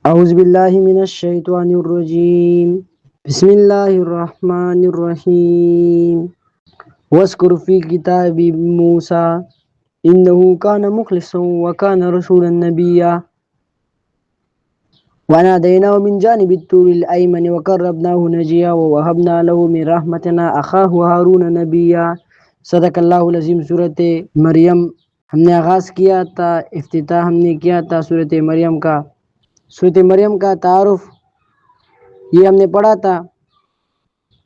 أعوذ بالله من الشيطان الرجيم. بسم الله الرحمن الرحيم. واذكر في كتاب موسى إنه كان مخلصا وكان رسولا نبيا وناديناه من جانب الطور الأيمن وقربناه نجيا ووهبنا له من رحمتنا أخاه هارون نبيا. صدق اللہ العظیم. صورت مریم ہم نے آغاز کیا تھا، افتتاح ہم نے کیا تھا صورت مریم کا. صورت مریم کا تعارف یہ ہم نے پڑھا تھا،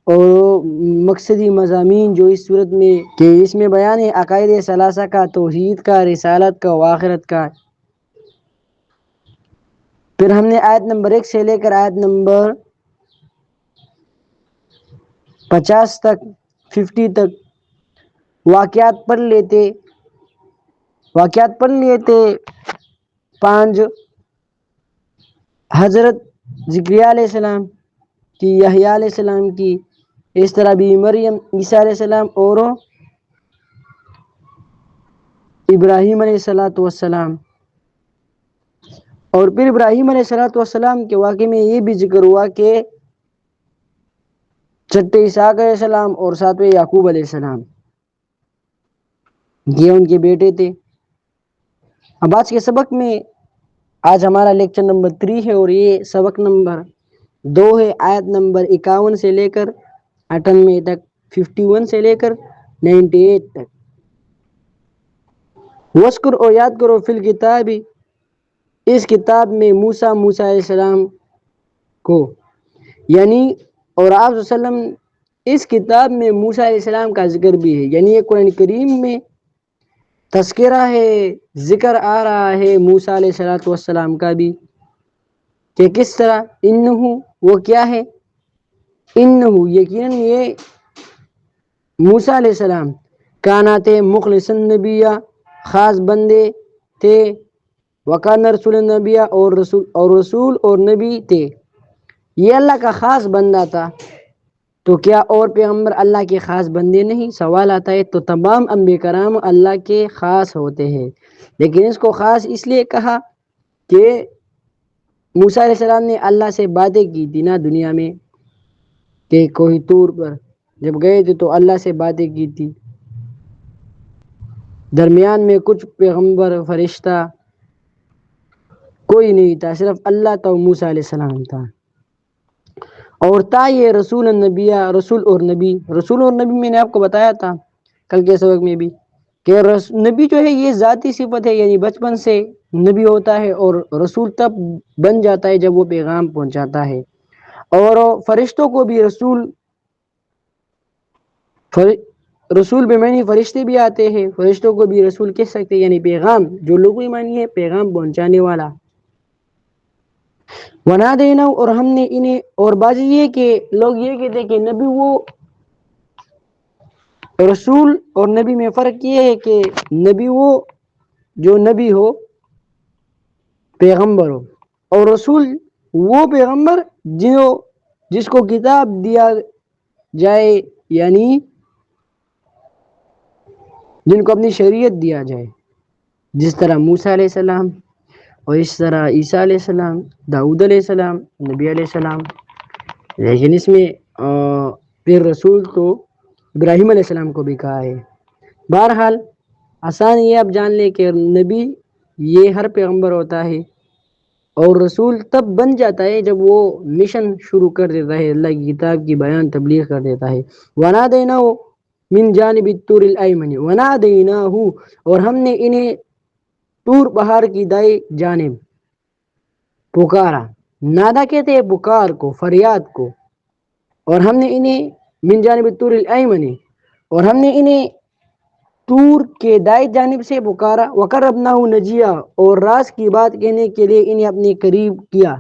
اور مقصدی مضامین جو اس صورت میں کہ اس میں بیان ہے عقائد ثلاثہ کا، توحید کا، رسالت کا و آخرت کا. پھر ہم نے آیت نمبر 1 سے لے کر آیت نمبر 50 تک 50 تک واقعات پڑھ لیے تھے. 5 حضرت زکریا علیہ السلام کی، یحییٰ علیہ السلام کی، اس طرح بھی مریم، عیسیٰ علیہ السلام اور ابراہیم علیہ السلام. اور پھر ابراہیم علیہ السلام کے واقعے میں یہ بھی ذکر ہوا کہ چھٹے اسحاق علیہ السلام اور 7ویں یعقوب علیہ السلام یہ ان کے بیٹے تھے. اب آج کے سبق میں آج ہمارا لیکچر نمبر 3 ہے، اور یہ سبق نمبر 2 ہے. آیت نمبر 51 سے لے کر 98 تک، 51 سے لے کر 98 تک. وذکر اور یاد کرو فی الکتاب، اس کتاب میں موسیٰ علیہ السلام کو، یعنی اور آپ صلی اللہ علیہ وسلم اس کتاب میں موسیٰ علیہ السلام کا ذکر بھی ہے. یعنی یہ قرآن کریم میں تذکرہ ہے، ذکر آ رہا ہے موسیٰ علیہ السلام کا بھی، کہ کس طرح انہو وہ کیا ہے، انہو یقیناً یہ موسیٰ علیہ السلام کاناتے مخلص نبیہ خاص بندے تھے، وکان رسول نبیہ اور رسول اور نبی تھے. یہ اللہ کا خاص بندہ تھا، تو کیا اور پیغمبر اللہ کے خاص بندے نہیں؟ سوال آتا ہے. تو تمام انبیاء کرام اللہ کے خاص ہوتے ہیں، لیکن اس کو خاص اس لیے کہا کہ موسیٰ علیہ السلام نے اللہ سے باتیں کی تھی نا دنیا میں، کہ کوئی طور پر جب گئے تھے تو اللہ سے باتیں کی تھی. درمیان میں کچھ پیغمبر فرشتہ کوئی نہیں تھا، صرف اللہ تو موسیٰ علیہ السلام تھا. اور تا یہ رسول النبی، رسول اور نبی میں نے آپ کو بتایا تھا کل کے سبق میں بھی کہ نبی جو ہے یہ ذاتی صفت ہے، یعنی بچپن سے نبی ہوتا ہے، اور رسول تب بن جاتا ہے جب وہ پیغام پہنچاتا ہے. اور فرشتوں کو بھی رسول بے معنی فرشتے بھی آتے ہیں، فرشتوں کو بھی رسول کہہ سکتے ہیں، یعنی پیغام جو لغوی معنی ہے پیغام پہنچانے والا. بنا دینا، اور ہم نے انہیں، اور بازی یہ کہ لوگ یہ کہتے ہیں کہ نبی وہ رسول اور نبی میں فرق یہ ہے کہ نبی وہ جو نبی ہو، پیغمبر ہو، اور رسول وہ پیغمبر جس کو کتاب دیا جائے، یعنی جن کو اپنی شریعت دیا جائے، جس طرح موسیٰ علیہ السلام، اور اس طرح عیسیٰ علیہ السلام، داؤد علیہ السلام، نبی علیہ السلام. لیکن اس میں پھر رسول تو ابراہیم علیہ السلام کو بھی کہا ہے. بہرحال آسان یہ آپ جان لیں کہ نبی یہ ہر پیغمبر ہوتا ہے، اور رسول تب بن جاتا ہے جب وہ مشن شروع کر دیتا ہے، اللہ کی کتاب کی بیان تبلیغ کر دیتا ہے. وَنَادَيْنَاهُ مِنْ جَانِبِ الطُّورِ الْأَيْمَنِ وَنَادَيْنَاهُ، اور ہم نے انہیں طور پہاڑ کی دائیں جانب پکارا. نادا کہتے ہیں پکار کو، فریاد کو. اور ہم نے انہیں من جانب الطور الایمن، اور ہم نے انہیں طور کے دائیں جانب سے پکارا. وقربناہ نجیہ، اور راز کی بات کہنے کے لیے انہیں اپنے قریب کیا.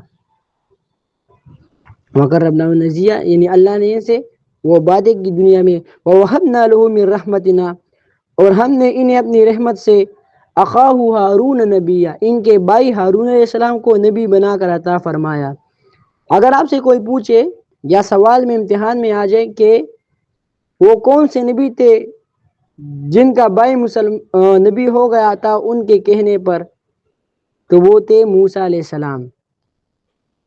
وقربناہ نجیہ یعنی اللہ نے ان سے وہ باتیں کی دنیا میں. ووہبنا لہ من رحمتنا، اور ہم نے انہیں اپنی رحمت سے اخاہ ہارون نبیہ، ان کے بھائی ہارون علیہ السلام کو نبی بنا کر عطا فرمایا. اگر آپ سے کوئی پوچھے یا سوال میں امتحان میں آ جائے کہ وہ کون سے نبی تھے جن کا بھائی نبی ہو گیا تھا ان کے کہنے پر، تو وہ تھے موسیٰ علیہ السلام.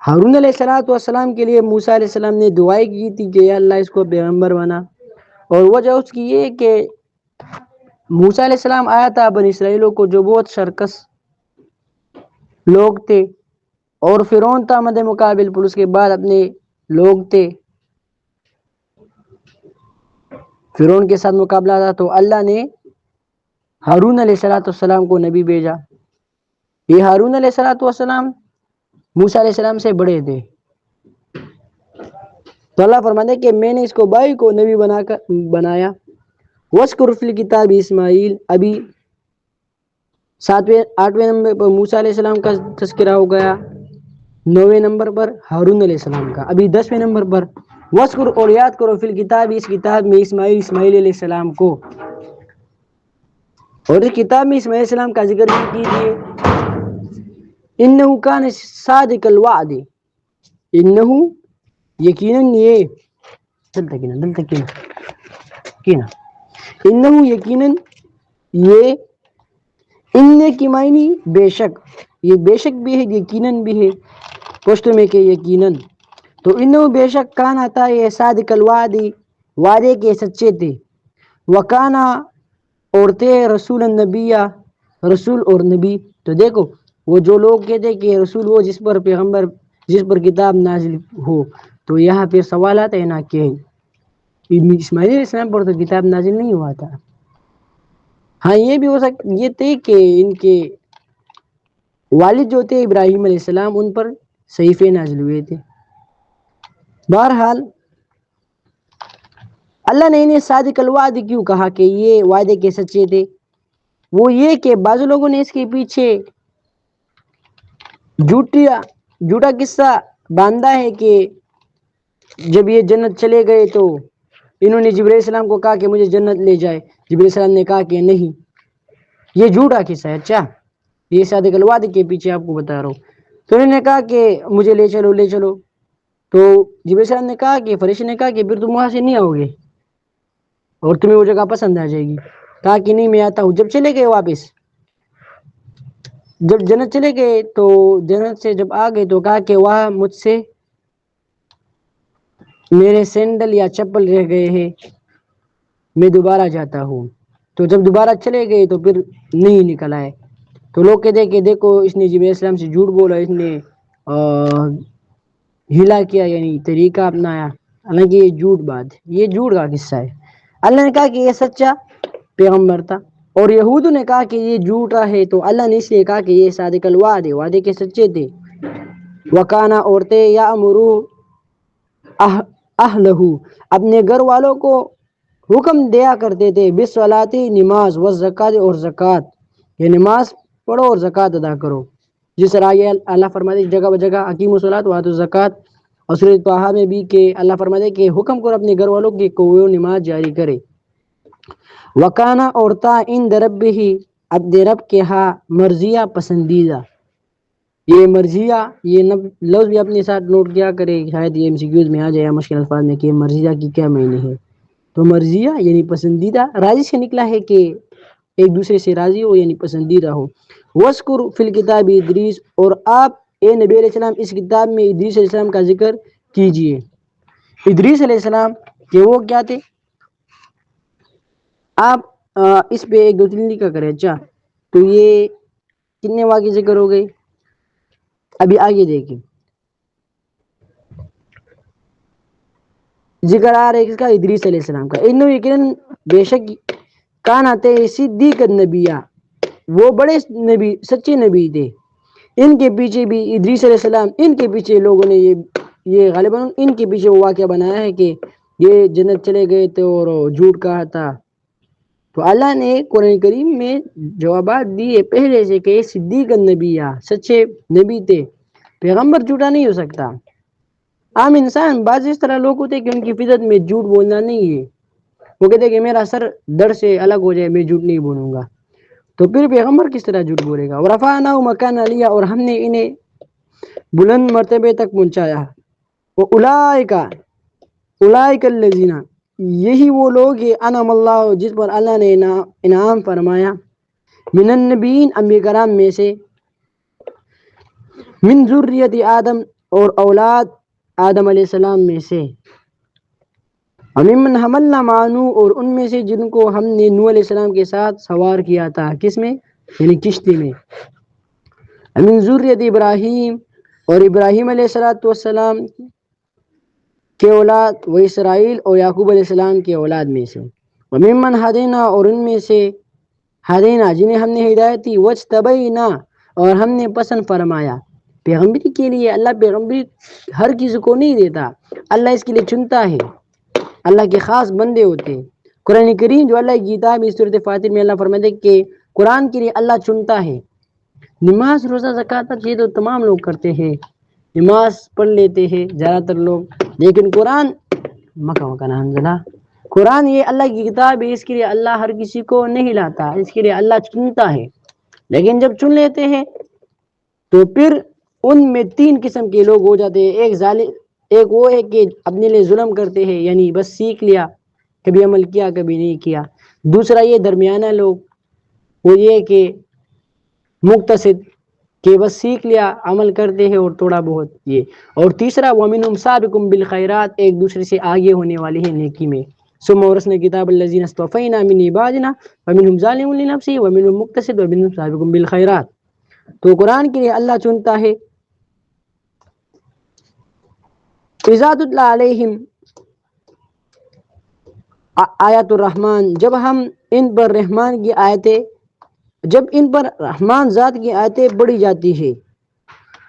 ہارون علیہ السلام کے لیے موسیٰ علیہ السلام نے دعائیں کی تھی کہ یا اللہ اس کو پیغمبر بنا، اور وجہ اس کی یہ کہ موسیٰ علیہ السلام آیا تھا بنی اسرائیلوں کو جو بہت شرکس لوگ تھے، اور فرعون تھا مد مقابل، پھر اس کے بعد اپنے لوگ تھے، فرعون کے ساتھ مقابلہ تھا، تو اللہ نے ہارون علیہ السلام کو نبی بھیجا۔ یہ ہارون علیہ السلام موسیٰ علیہ السلام سے بڑے تھے، تو اللہ فرماتے کہ میں نے اس کو بھائی کو نبی بنایا۔ وَاذْكُرْ فِي الْكِتَابِ اسماعیل، ابھی 8ویں نمبر پر موسیٰ علیہ السلام کا تذکرہ ہو گیا، 9ویں نمبر پر ہارون علیہ السلام کا، ابھی 10ویں نمبر پر وَاذْكُرْ، اور یاد کرو، فی الکتاب، اس کتاب میں، اسماعیل علیہ السلام کو، اور اس کتاب میں اسماعیل علیہ السلام کا ذکر بھی کیجیے۔ انہو کان صادق الوعد، انہو یقیناً یہ انہو یقیناً یہ، ان کی معنی بے شک، یہ بے شک بھی ہے یقیناً بھی ہے پشتو میں کہ یقیناً، تو انہو بے شک کان آتا ہے صادق الوعد، وعدے کے سچے تھے، وکانا اور تھے رسول النبی، رسول اور نبی۔ تو دیکھو وہ جو لوگ کہتے کہ رسول وہ جس پر پیغمبر، جس پر کتاب نازل ہو، تو یہاں پہ سوالات ہے نا کہ اسماعیل علیہ السلام پر تو کتاب نازل نہیں ہوا تھا۔ ہاں یہ بھی ہو سکتا، یہ تھے کہ ان کے والد جو تھے ابراہیم علیہ السلام، ان پر صحیفے نازل ہوئے تھے۔ بہرحال اللہ نے انہیں صادق الوعد کیوں کہا کہ یہ وعدے کے سچے تھے؟ وہ یہ کہ بعض لوگوں نے اس کے پیچھے جھوٹا قصہ باندھا ہے کہ جب یہ جنت چلے گئے تو انہوں نے جبرائیل السلام کو کہا کہ مجھے جنت لے جائے، جبرائیل السلام نے کہا کہ نہیں، یہ جھوٹا قصہ ہے۔ اچھا، یہ صادق الوعد کے پیچھے آپ کو بتا رہا ہوں۔ تو انہوں نے کہا کہ مجھے لے چلو لے چلو، تو جبرائیل السلام نے کہا کہ فرشتے نے کہا کہ پھر تم وہاں سے نہیں آؤ گے اور تمہیں وہ جگہ پسند آ جائے گی، کہا کہ نہیں میں آتا ہوں۔ جب چلے گئے واپس، جب جنت چلے گئے تو جنت سے جب آ گئے تو کہا کہ وہاں مجھ سے میرے سینڈل یا چپل رہ گئے ہیں، میں دوبارہ جاتا ہوں۔ تو جب دوبارہ چلے گئے تو پھر نہیں نکل آئے، تو لوگ کہتے کہ دیکھو اس نے جبرائیل السلام سے جھوٹ بولا، اس نے ہلا کیا، یعنی طریقہ اپنایا، حالانکہ یہ جھوٹ بات ہے، یہ جھوٹ کا قصہ ہے۔ اللہ نے کہا کہ یہ سچا پیغمبر تھا، اور یہود نے کہا کہ یہ جھوٹا ہے، تو اللہ نے اس لیے کہا کہ یہ صادق الوعد ہے، وعدے کے سچے تھے۔ وکانا عورتیں یا امرو اہلہ، اپنے گھر والوں کو حکم دیا کرتے تھے، بالصلاۃ، نماز، والزکوٰۃ، اور زکوٰۃ، یہ نماز پڑھو اور زکوٰۃ ادا کرو، جس طرح یہ اللہ فرماتے جگہ بجگہ اقیموا الصلاۃ وآتوا الزکوٰۃ، اور سورۃ طٰہٰ میں بھی کہ اللہ فرماتے کہ حکم کرو اپنے گھر والوں کی کہ وہ نماز جاری کرے۔ وکانا اور تا عند ربہ، اپنے رب کے ہاں، مرضیہ، پسندیدہ۔ یہ مرضیہ، یہ لفظ بھی اپنے ساتھ نوٹ کیا کرے، شاید یہ MCQs میں آ جائے مشکل الفاظ میں کہ مرضیہ کی کیا معنی ہے۔ تو مرضیہ یعنی پسندیدہ، راضی سے نکلا ہے کہ ایک دوسرے سے راضی ہو، یعنی پسندیدہ ہو۔ وَاذْكُرْ فِي الْكِتَابِ ادریس، اور آپ اے نبی علیہ السلام اس کتاب میں ادریس علیہ السلام کا ذکر کیجئے۔ ادریس علیہ السلام کہ وہ کیا تھے، آپ اس پہ 1 2 3 لکھا کریں۔ اچھا، تو یہ کتنے واقعے ذکر ہو گئے، ابھی آگے دیکھیں ذکر آ رہا ہے کس کا، ادریس علیہ السلام کا۔ انہوں یقیناً بے شک کان آتے صدیق النبیہ، وہ بڑے نبی، سچے نبی تھے۔ ان کے پیچھے بھی ادریس علیہ السلام، ان کے پیچھے لوگوں نے یہ غالباً ان کے پیچھے وہ واقعہ بنایا ہے کہ یہ جنت چلے گئے تھے اور جھوٹ کہا تھا۔ تو اللہ نے قرآن کریم میں جوابات دیے پہلے سے کہ یہ صدیق النبیہ، سچے نبی تھے، پیغمبر جھوٹا نہیں ہو سکتا۔ عام انسان بعض اس طرح لوگ ہوتے کہ ان کی فطرت میں جھوٹ بولنا نہیں ہے، وہ کہتے کہ میرا سر درد سے الگ ہو جائے میں جھوٹ نہیں بولوں گا، تو پھر پیغمبر کس طرح جھوٹ بولے گا۔ ورفعناہ مکانا علیہ، اور ہم نے انہیں بلند مرتبے تک پہنچایا۔ اولئک الذین، یہی وہ لوگ ہیں، انعم اللہ، جس پر اللہ نے انعام فرمایا، من النبیین، انبیاء کرام میں سے، من ذریت آدم، اور اولاد آدم علیہ السلام میں سے، وممن حملنا مع نوح، اور ان میں سے جن کو ہم نے نوح علیہ السلام کے ساتھ سوار کیا تھا، کس میں؟ یعنی کشتی میں، من ذریت ابراہیم، اور ابراہیم علیہ السلام کے اولاد، و اسرائیل اور یعقوب علیہ السلام کے اولاد میں سے، وممن ہدینا، اور ان میں سے ہدینا جنہیں ہم نے ہدایت دی، واجتبینا، اور ہم نے پسند فرمایا۔ پیغمبری کے لیے اللہ پیغمبری ہر کسی کو نہیں دیتا، اللہ اس کے لیے چنتا ہے، اللہ کے خاص بندے ہوتے ہیں۔ قرآن کریم جو اللہ کی کتاب ہے، سورۃ فاتر میں اللہ فرماتے ہیں کہ قرآن کے لیے اللہ چنتا ہے۔ نماز روزہ زکوٰۃ تک یہ تو تمام لوگ کرتے ہیں، نماز پڑھ لیتے ہیں زیادہ تر لوگ، لیکن قرآن قرآن یہ اللہ کی کتاب ہے، اس کے لیے اللہ ہر کسی کو نہیں لاتا، اس کے لیے اللہ چنتا ہے۔ لیکن جب چن لیتے ہیں تو پھر ان میں تین قسم کے لوگ ہو جاتے ہیں۔ ایک ظالم، ایک وہ ہے کہ اپنے لیے ظلم کرتے ہیں، یعنی بس سیکھ لیا، کبھی عمل کیا کبھی نہیں کیا۔ دوسرا یہ درمیانہ لوگ، وہ یہ کہ مقتصد، کہ بس سیکھ لیا عمل کرتے ہیں اور تھوڑا بہت یہ۔ اور تیسرا وَمِنْهُمْ سَابِقٌ بِالْخَيْرَاتِ، ایک دوسرے سے آگے ہونے والے ہیں نیکی میں۔ ثُمَّ أَوْرَثْنَا الْكِتَابَ الَّذِينَ اصْطَفَيْنَا مِنْ عِبَادِنَا فَمِنْهُمْ ظَالِمٌ لِنَفْسِهِ وَمِنْهُمْ مُقْتَصِدٌ وَمِنْهُمْ سَابِقٌ بِالْخَيْرَاتِ۔ تو قرآن کے لیے اللہ چنتا ہے۔ اِذَا تُتْلَىٰ عَلَيْهِمْ آیات الرحمن، جب ہم ان پر رحمان کی آیتیں، جب ان پر رحمان ذات کی آیتیں پڑھی جاتی ہے،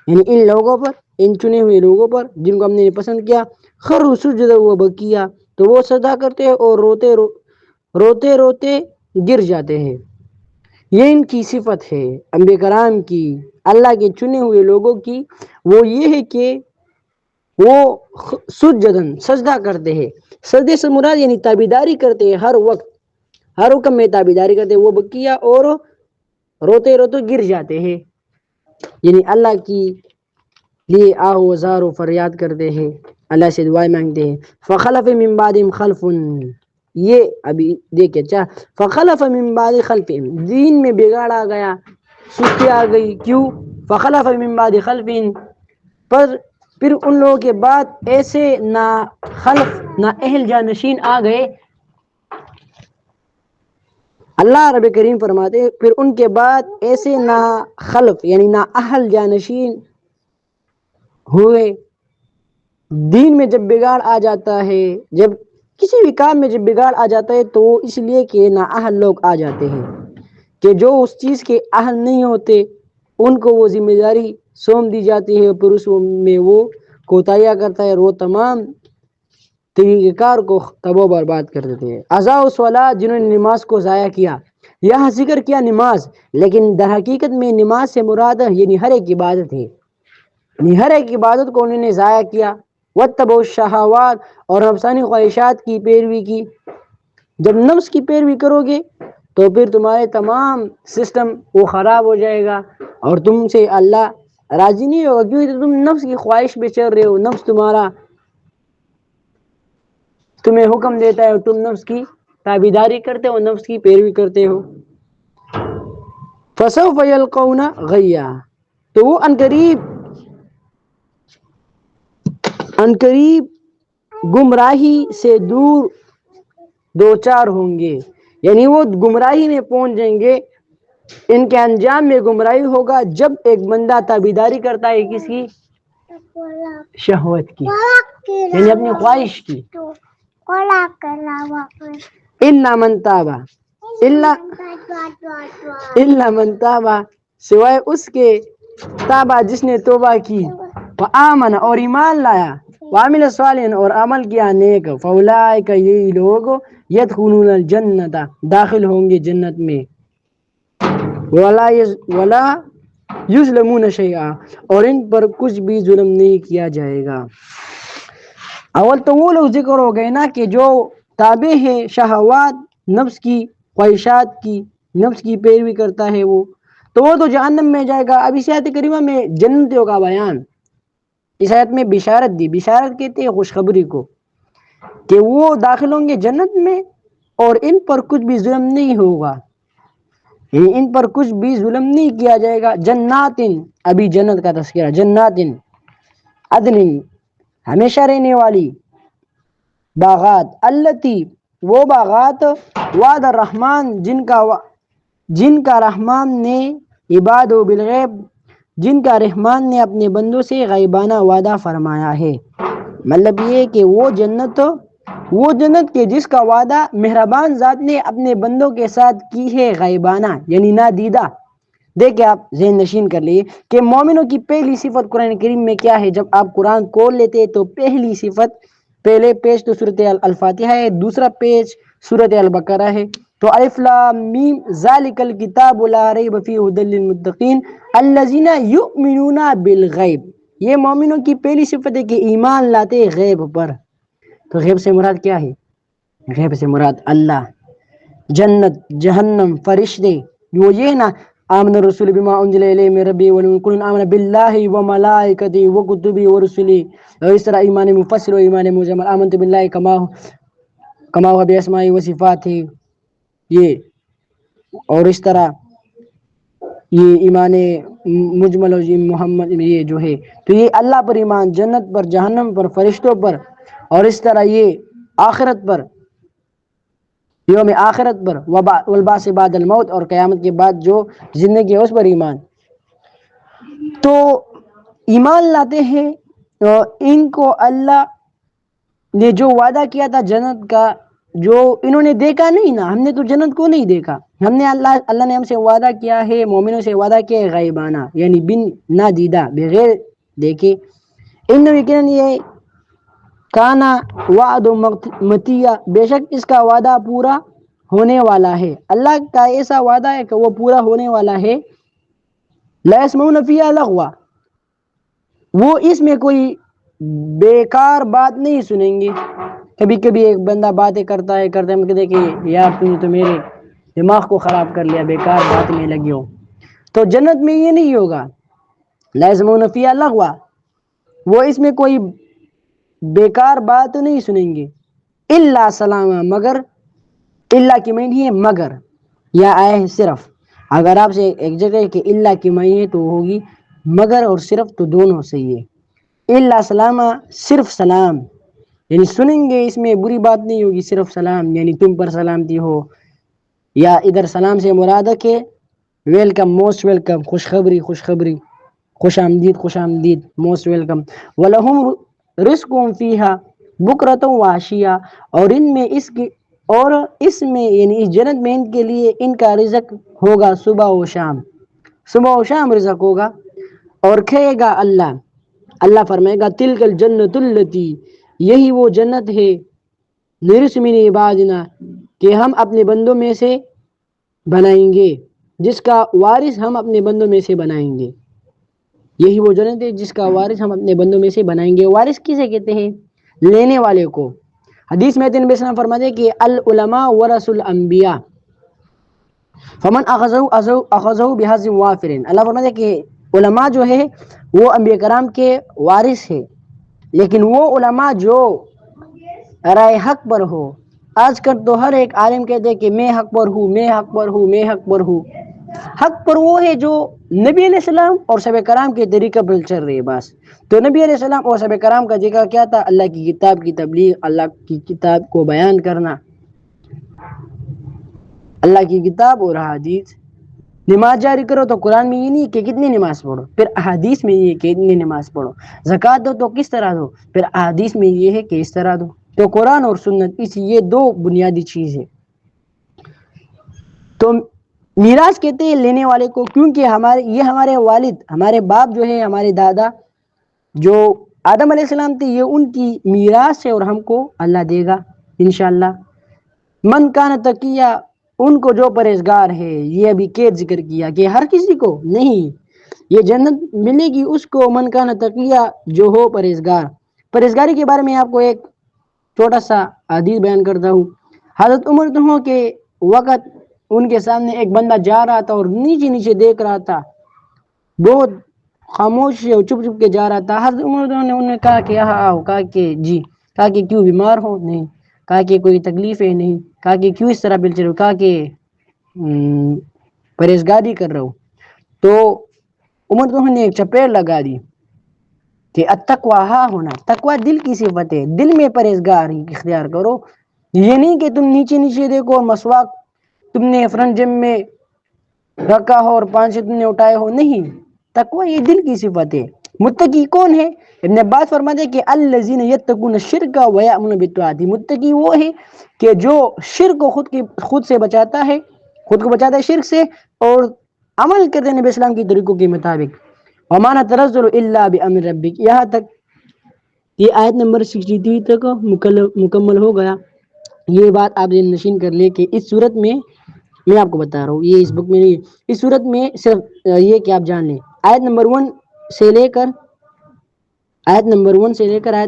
یعنی ان لوگوں پر، ان چنے ہوئے لوگوں پر جن کو ہم نے پسند کیا، خروا سجدا و بکیا، تو وہ سجدہ کرتے ہیں اور روتے روتے گر جاتے ہیں۔ یہ ان کی صفت ہے انبیاء کرام کی، اللہ کے چنے ہوئے لوگوں کی، وہ یہ ہے کہ وہ سجدن سجدہ کرتے ہیں۔ سجدے سے مراد یعنی تابعداری کرتے ہیں، ہر وقت ہر حکم میں تابعداری کرتے ہیں۔ وہ بکیا، اور روتے روتے گر جاتے ہیں، یعنی اللہ کی لیے آہ و زار و فریاد کرتے ہیں، اللہ سے دعائیں مانگتے ہیں۔ فخلف من بعدہم خلف، یہ ابھی دیکھیں اچھا، فخلف من بعد خلف، دین میں بگاڑ آ گیا، سستی آ گئی، کیوں؟ فخلف من بعد خلف، پر پھر ان لوگوں کے بعد ایسے نا خلف نا اہل جانشین آ گئے۔ اللہ رب کریم فرماتے ہیں پھر ان کے بعد ایسے نا خلف یعنی نا اہل جانشین ہوئے۔ دین میں جب بگاڑ آ جاتا ہے، جب کسی بھی کام میں جب بگاڑ آ جاتا ہے، تو اس لیے کہ نا اہل لوگ آ جاتے ہیں، کہ جو اس چیز کے اہل نہیں ہوتے ان کو وہ ذمہ داری سونپ دی جاتی ہے، پھر اس میں وہ کوتاہیاں کرتا ہے اور وہ تمام طریقہ کار کو تباہ و برباد کر دیتے ہیں۔ اضاعوا الصلاۃ، جنہوں نے نماز کو ضائع کیا۔ یہاں ذکر کیا نماز، لیکن در حقیقت میں نماز سے مراد یعنی ہر ایک عبادت ہے، یعنی ہر ایک عبادت کو انہوں نے ضائع کیا۔ واتبعوا الشہوات، اور نفسانی خواہشات کی پیروی کی۔ جب نفس کی پیروی کرو گے تو پھر تمہارے تمام سسٹم وہ خراب ہو جائے گا، اور تم سے اللہ راضی نہیں ہوگا، کیونکہ تم نفس کی خواہش پہ چل رہے ہو، نفس تمہارا تمہیں حکم دیتا ہے، تم نفس کی تابعداری کرتے ہو، نفس کی پیروی کرتے ہو۔ فسوف یلقون غیا، تو وہ عنقریب گمراہی سے دور دوچار ہوں گے، یعنی وہ گمراہی میں پہنچ جائیں گے۔ ان کے انجام میں گمراہی ہوگا جب ایک بندہ تابعداری کرتا ہے کس کی؟ شہوت کی، یعنی اپنی خواہش کی۔ الا من تابا، الا من تابا، سوائے اس کے تابا جس نے توبہ کی، وآمن اور ایمان لایا، وعمل صالحا اور عمل کیا نیک، فاولئک یہی لوگ یدخلون الجنت داخل ہوں گے جنت میں، ولا یظلمون شیئا اور ان پر کچھ بھی ظلم نہیں کیا جائے گا۔ اول تو وہ لوگ ذکر ہو گئے نا کہ جو تابع ہے شہوات، نفس کی خواہشات کی، نفس کی پیروی کرتا ہے، وہ تو جہنم میں جائے گا۔ اب اس آیت کریمہ میں جنتیوں کا بیان، اس آیت میں بشارت دی، بشارت کہتے ہیں خوشخبری کو، کہ وہ داخل ہوں گے جنت میں اور ان پر کچھ بھی ظلم نہیں ہوگا، یعنی ان پر کچھ بھی ظلم نہیں کیا جائے گا۔ جنات، ابھی جنت کا تذکرہ، جنات عدن ہمیشہ رہنے والی باغات، التی وہ باغات، وعد الرحمن جن کا رحمان نے عباد و بالغیب جن کا رحمان نے اپنے بندوں سے غیبانہ وعدہ فرمایا ہے۔ مطلب یہ کہ وہ جنت کے جس کا وعدہ مہربان ذات نے اپنے بندوں کے ساتھ کی ہے غیبانہ یعنی نادیدہ۔ دیکھیں آپ ذہن نشین کر لیے کہ مومنوں کی پہلی صفت قرآن کریم میں کیا ہے۔ جب آپ قرآن کھول لیتے تو پہلی صفت، پہلے پیج تو سورۃ الفاتحہ ہے، دوسرا پیج سورۃ البقرہ ہے۔ تو الف لام میم ذالک الکتاب لا ریب فیہ ھدی للمتقین الذین یؤمنون بالغیب، یہ مومنوں کی پہلی صفت ہے کہ ایمان لاتے غیب پر۔ تو غیب سے مراد کیا ہے؟ غیب سے مراد اللہ، جنت، جہنم، فرشتے، وہ یہ نا آمن الرسول بما انزل الیہ من ربہ والمؤمنون کل آمن باللہ وملائکتہ وکتبہ ورسلہ، اور اس طرح ایمان مفصل و ایمان مجمل، آمنت باللہ کما ہوا باسمائہ وصفاتہ، یہ اور اس طرح یہ ایمان مجمل و محمد یہ جو ہے، تو یہ اللہ پر ایمان، جنت پر، جہنم پر، فرشتوں پر، اور اس طرح یہ آخرت پر، یوم آخرت پر، والبعث بعد الموت، اور قیامت کے بعد جو زندگی ہے اس پر ایمان۔ تو ایمان لاتے ہیں ان کو اللہ نے جو وعدہ کیا تھا جنت کا، جو انہوں نے دیکھا نہیں نا، ہم نے تو جنت کو نہیں دیکھا، ہم نے اللہ نے ہم سے وعدہ کیا ہے، مومنوں سے وعدہ کیا ہے غیبانہ یعنی بن نادیدہ، بغیر دیکھے۔ ان یقیناً یہ کانا وعد مطیع، بے شک اس کا وعدہ پورا ہونے والا ہے۔ اللہ کا ایسا وعدہ ہے کہ وہ پورا ہونے والا ہے۔ لا یسمعون فیہا لغوا، وہ اس میں کوئی بیکار بات نہیں سنیں گے۔ کبھی کبھی ایک بندہ باتیں کرتا ہے ہم کہتے کہ یار تم نے تو میرے دماغ کو خراب کر لیا، بیکار بات میں لگی ہو۔ تو جنت میں یہ نہیں ہوگا، لا یسمعون فیہا لغوا، وہ اس میں کوئی بیکار بات نہیں سنیں گے۔ الا سلاما، مگر، الا کی معنی ہے مگر، یا آئے ہے صرف۔ اگر آپ سے ایک جگہ کہ الا کی معنی ہے تو ہوگی مگر اور صرف، تو دونوں صحیح ہے۔ الا سلاما، صرف سلام، یعنی سنیں گے، اس میں بری بات نہیں ہوگی، صرف سلام یعنی تم پر سلامتی ہو، یا ادھر سلام سے مراد ہے کہ ویلکم، موسٹ ویلکم، خوشخبری، خوشخبری، خوش آمدید، خوش آمدید، موسٹ ویلکم۔ وَلَهُمْ رِزْقُهُمْ فِيهَا بُكْرَةً وَعَشِيًّا، اور اس میں یعنی اس جنت میں ان کے لیے ان کا رزق ہوگا صبح و شام، صبح و شام رزق ہوگا، اور کھائے گا اللہ فرمائے گا تلک الجنت التی، یہی وہ جنت ہے، نرث من عبادنا، کہ ہم اپنے بندوں میں سے بنائیں گے، جس کا وارث ہم اپنے بندوں میں سے بنائیں گے۔ یہی وہ جنت ہے جس کا وارث ہم اپنے بندوں میں سے بنائیں گے۔ وارث کسے کہتے ہیں؟ لینے والے کو۔ حدیث میں نبی اسلام فرماتے ہیں کہ العلماء ورث الانبیاء فمن اخذہ بحظ وافر، اللہ فرماتے ہیں کہ علماء جو ہے وہ انبیاء کرام کے وارث ہے، لیکن وہ علماء جو رائے حق پر ہو۔ آج کل تو ہر ایک عالم کہتے ہیں کہ میں حق پر ہوں، میں حق پر ہوں، میں حق پر ہوں۔ حق پر وہ ہے جو نبی علیہ السلام اور صحابہ کرام کے طریقہ پر چل رہے، بس۔ تو نبی علیہ السلام اور صحابہ کرام کا ذکر کیا تھا؟ اللہ کی کتاب کی تبلیغ، اللہ کی کتاب کو بیان کرنا، اللہ کی کتاب اور احادیث۔ نماز جاری کرو تو قرآن میں یہ نہیں کہ کتنی نماز پڑھو، پھر احادیث میں یہ کہ اتنی نماز پڑھو۔ زکوٰۃ دو تو کس طرح دو، پھر احادیث میں یہ ہے کہ اس طرح دو۔ تو قرآن اور سنت، یہ دو بنیادی چیز ہے۔ تو میراث کہتے ہیں لینے والے کو، کیونکہ ہمارے والد، ہمارے باپ جو ہے، ہمارے دادا جو آدم علیہ السلام تھے، یہ ان کی میراث ہے، اور ہم کو اللہ دے گا انشاءاللہ۔ من کان تقیہ، ان کو جو پرہیزگار ہے، یہ ابھی قید ذکر کیا کہ ہر کسی کو نہیں، یہ جنت ملے گی اس کو من کان تقیہ، جو ہو پرہیزگار۔ پرہیزگاری کے بارے میں آپ کو ایک چھوٹا سا حدیث بیان کرتا ہوں۔ حضرت عمر تنہوں کے وقت ان کے سامنے ایک بندہ جا رہا تھا اور نیچے نیچے دیکھ رہا تھا، بہت خاموش سے چپ چپ کے جا رہا تھا۔ حضرت عمر نے انہوں نے کہا کہ یہاں آؤ، کہا کہ جی، کہا کہ کیوں بیمار ہو؟ نہیں۔ کہا کہ کوئی تکلیف ہے؟ نہیں۔ کہا کہ کیوں اس طرح بل چل رہے ہو؟ کہا کہ پرہیزگاری کر رہا ہوں۔ تو عمر نے ایک چپیڑ لگا دی، کہ التقوی ہا ہونا، تقوی دل کی صفت ہے، دل میں پرہیزگار اختیار کرو. یہ نہیں کہ تم نیچے نیچے دیکھو اور مسواک تم نے فرنٹ جم میں رکھا ہو اور 5 تم نے اٹھائے ہو، نہیں. تقوی یہ دل کی صفت ہے. متقی کون ہے؟ ابن عباس فرماتے ہیں کہ الذین یتقون الشرک ویأمرون بالطاعۃ، متقی وہ ہے کہ جو شرک کو خود سے بچاتا ہے، خود کو بچاتا ہے شرک سے، اور عمل کرتے ہیں نبی اسلام کی طریقوں کے مطابق. وما نتنزل الا بامر ربک، یہاں تک یہ آیت نمبر 63 تک مکمل ہو گیا. یہ بات آپ ذہن نشین کر لیں کہ اس صورت میں آپ کو بتا رہا ہوں، یہ اس بک میں نہیں، اس صورت میں صرف یہ کہ آپ جان لیں آیت نمبر 1 سے لے کر آیت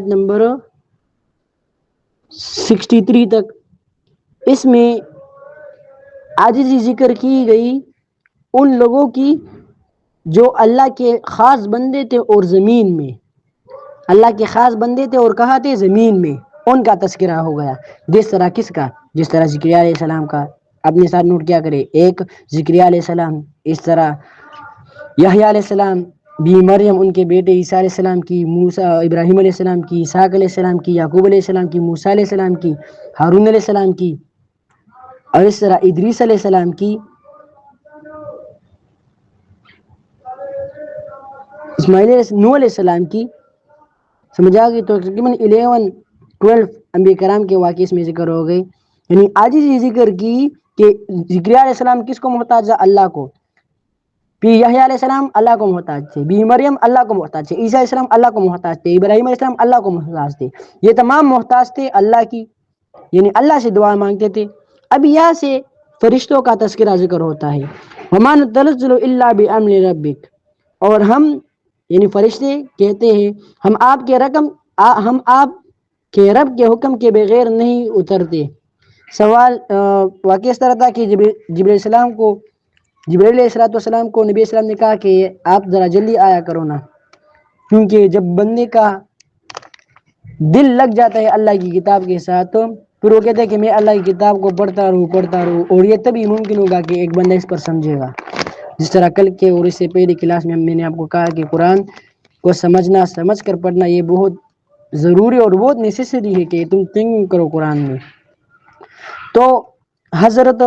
نمبر 63 تک اس میں عاجزی ذکر کی گئی ان لوگوں کی جو اللہ کے خاص بندے تھے اور زمین میں، اللہ کے خاص بندے تھے اور کہاں تھے؟ زمین میں. ان کا تذکرہ ہو گیا. جس طرح کس کا؟ جس طرح زکریا علیہ السلام کا. اپنے ساتھ نوٹ کیا کرے، ایک زکریا علیہ السلام، اس طرح یحییٰ علیہ السلام، بی مریم ان کے بیٹے عیسیٰ علیہ السلام کی، موسیٰ ابراہیم علیہ السلام کی، اسحاق علیہ السلام کی، یعقوب علیہ السلام کی، موسیٰ علیہ السلام کی، ہارون علیہ السلام کی، اور اس طرح ادریس علیہ السلام کی، نوح علیہ السلام کی. سمجھ آ گئی؟ تو تقریباً 11-12 انبیاء کرام کے واقعے اس میں ذکر ہو گئے. یعنی آج یہ ذکر کی کہ زکریا علیہ السلام کس کو محتاج ہے؟ اللہ کو. پھر یحییٰ علیہ السلام اللہ کو محتاج تھے، بی مریم اللہ کو محتاج تھے، عیسیٰ علیہ السلام اللہ کو محتاج تھے، ابراہیم علیہ السلام اللہ کو محتاج تھے. یہ تمام محتاج تھے اللہ کی، یعنی اللہ سے دعا مانگتے تھے. اب یہاں سے فرشتوں کا تذکرہ ذکر ہوتا ہے. وَمَا نَتَنَزَّلُ إِلَّا بِأَمْرِ رَبِّكَ، اور ہم یعنی فرشتے کہتے ہیں ہم آپ کے رب کے حکم کے بغیر نہیں اترتے. سوال واقعہ اس طرح تھا کہ جبرائیل علیہ السلام کو نبی السلام نے کہا کہ آپ ذرا جلدی آیا کرو نا، کیونکہ جب بندے کا دل لگ جاتا ہے اللہ کی کتاب کے ساتھ تو پھر وہ کہتے ہیں کہ میں اللہ کی کتاب کو پڑھتا رہوں، اور یہ تبھی ممکن ہوگا کہ ایک بندہ اس پر سمجھے گا. جس طرح کل کے اور اس سے پہلی کلاس میں نے آپ کو کہا کہ قرآن کو سمجھ کر پڑھنا یہ بہت ضروری اور بہت نیسیسری ہے کہ تم تھنک کرو قرآن میں. تو حضرت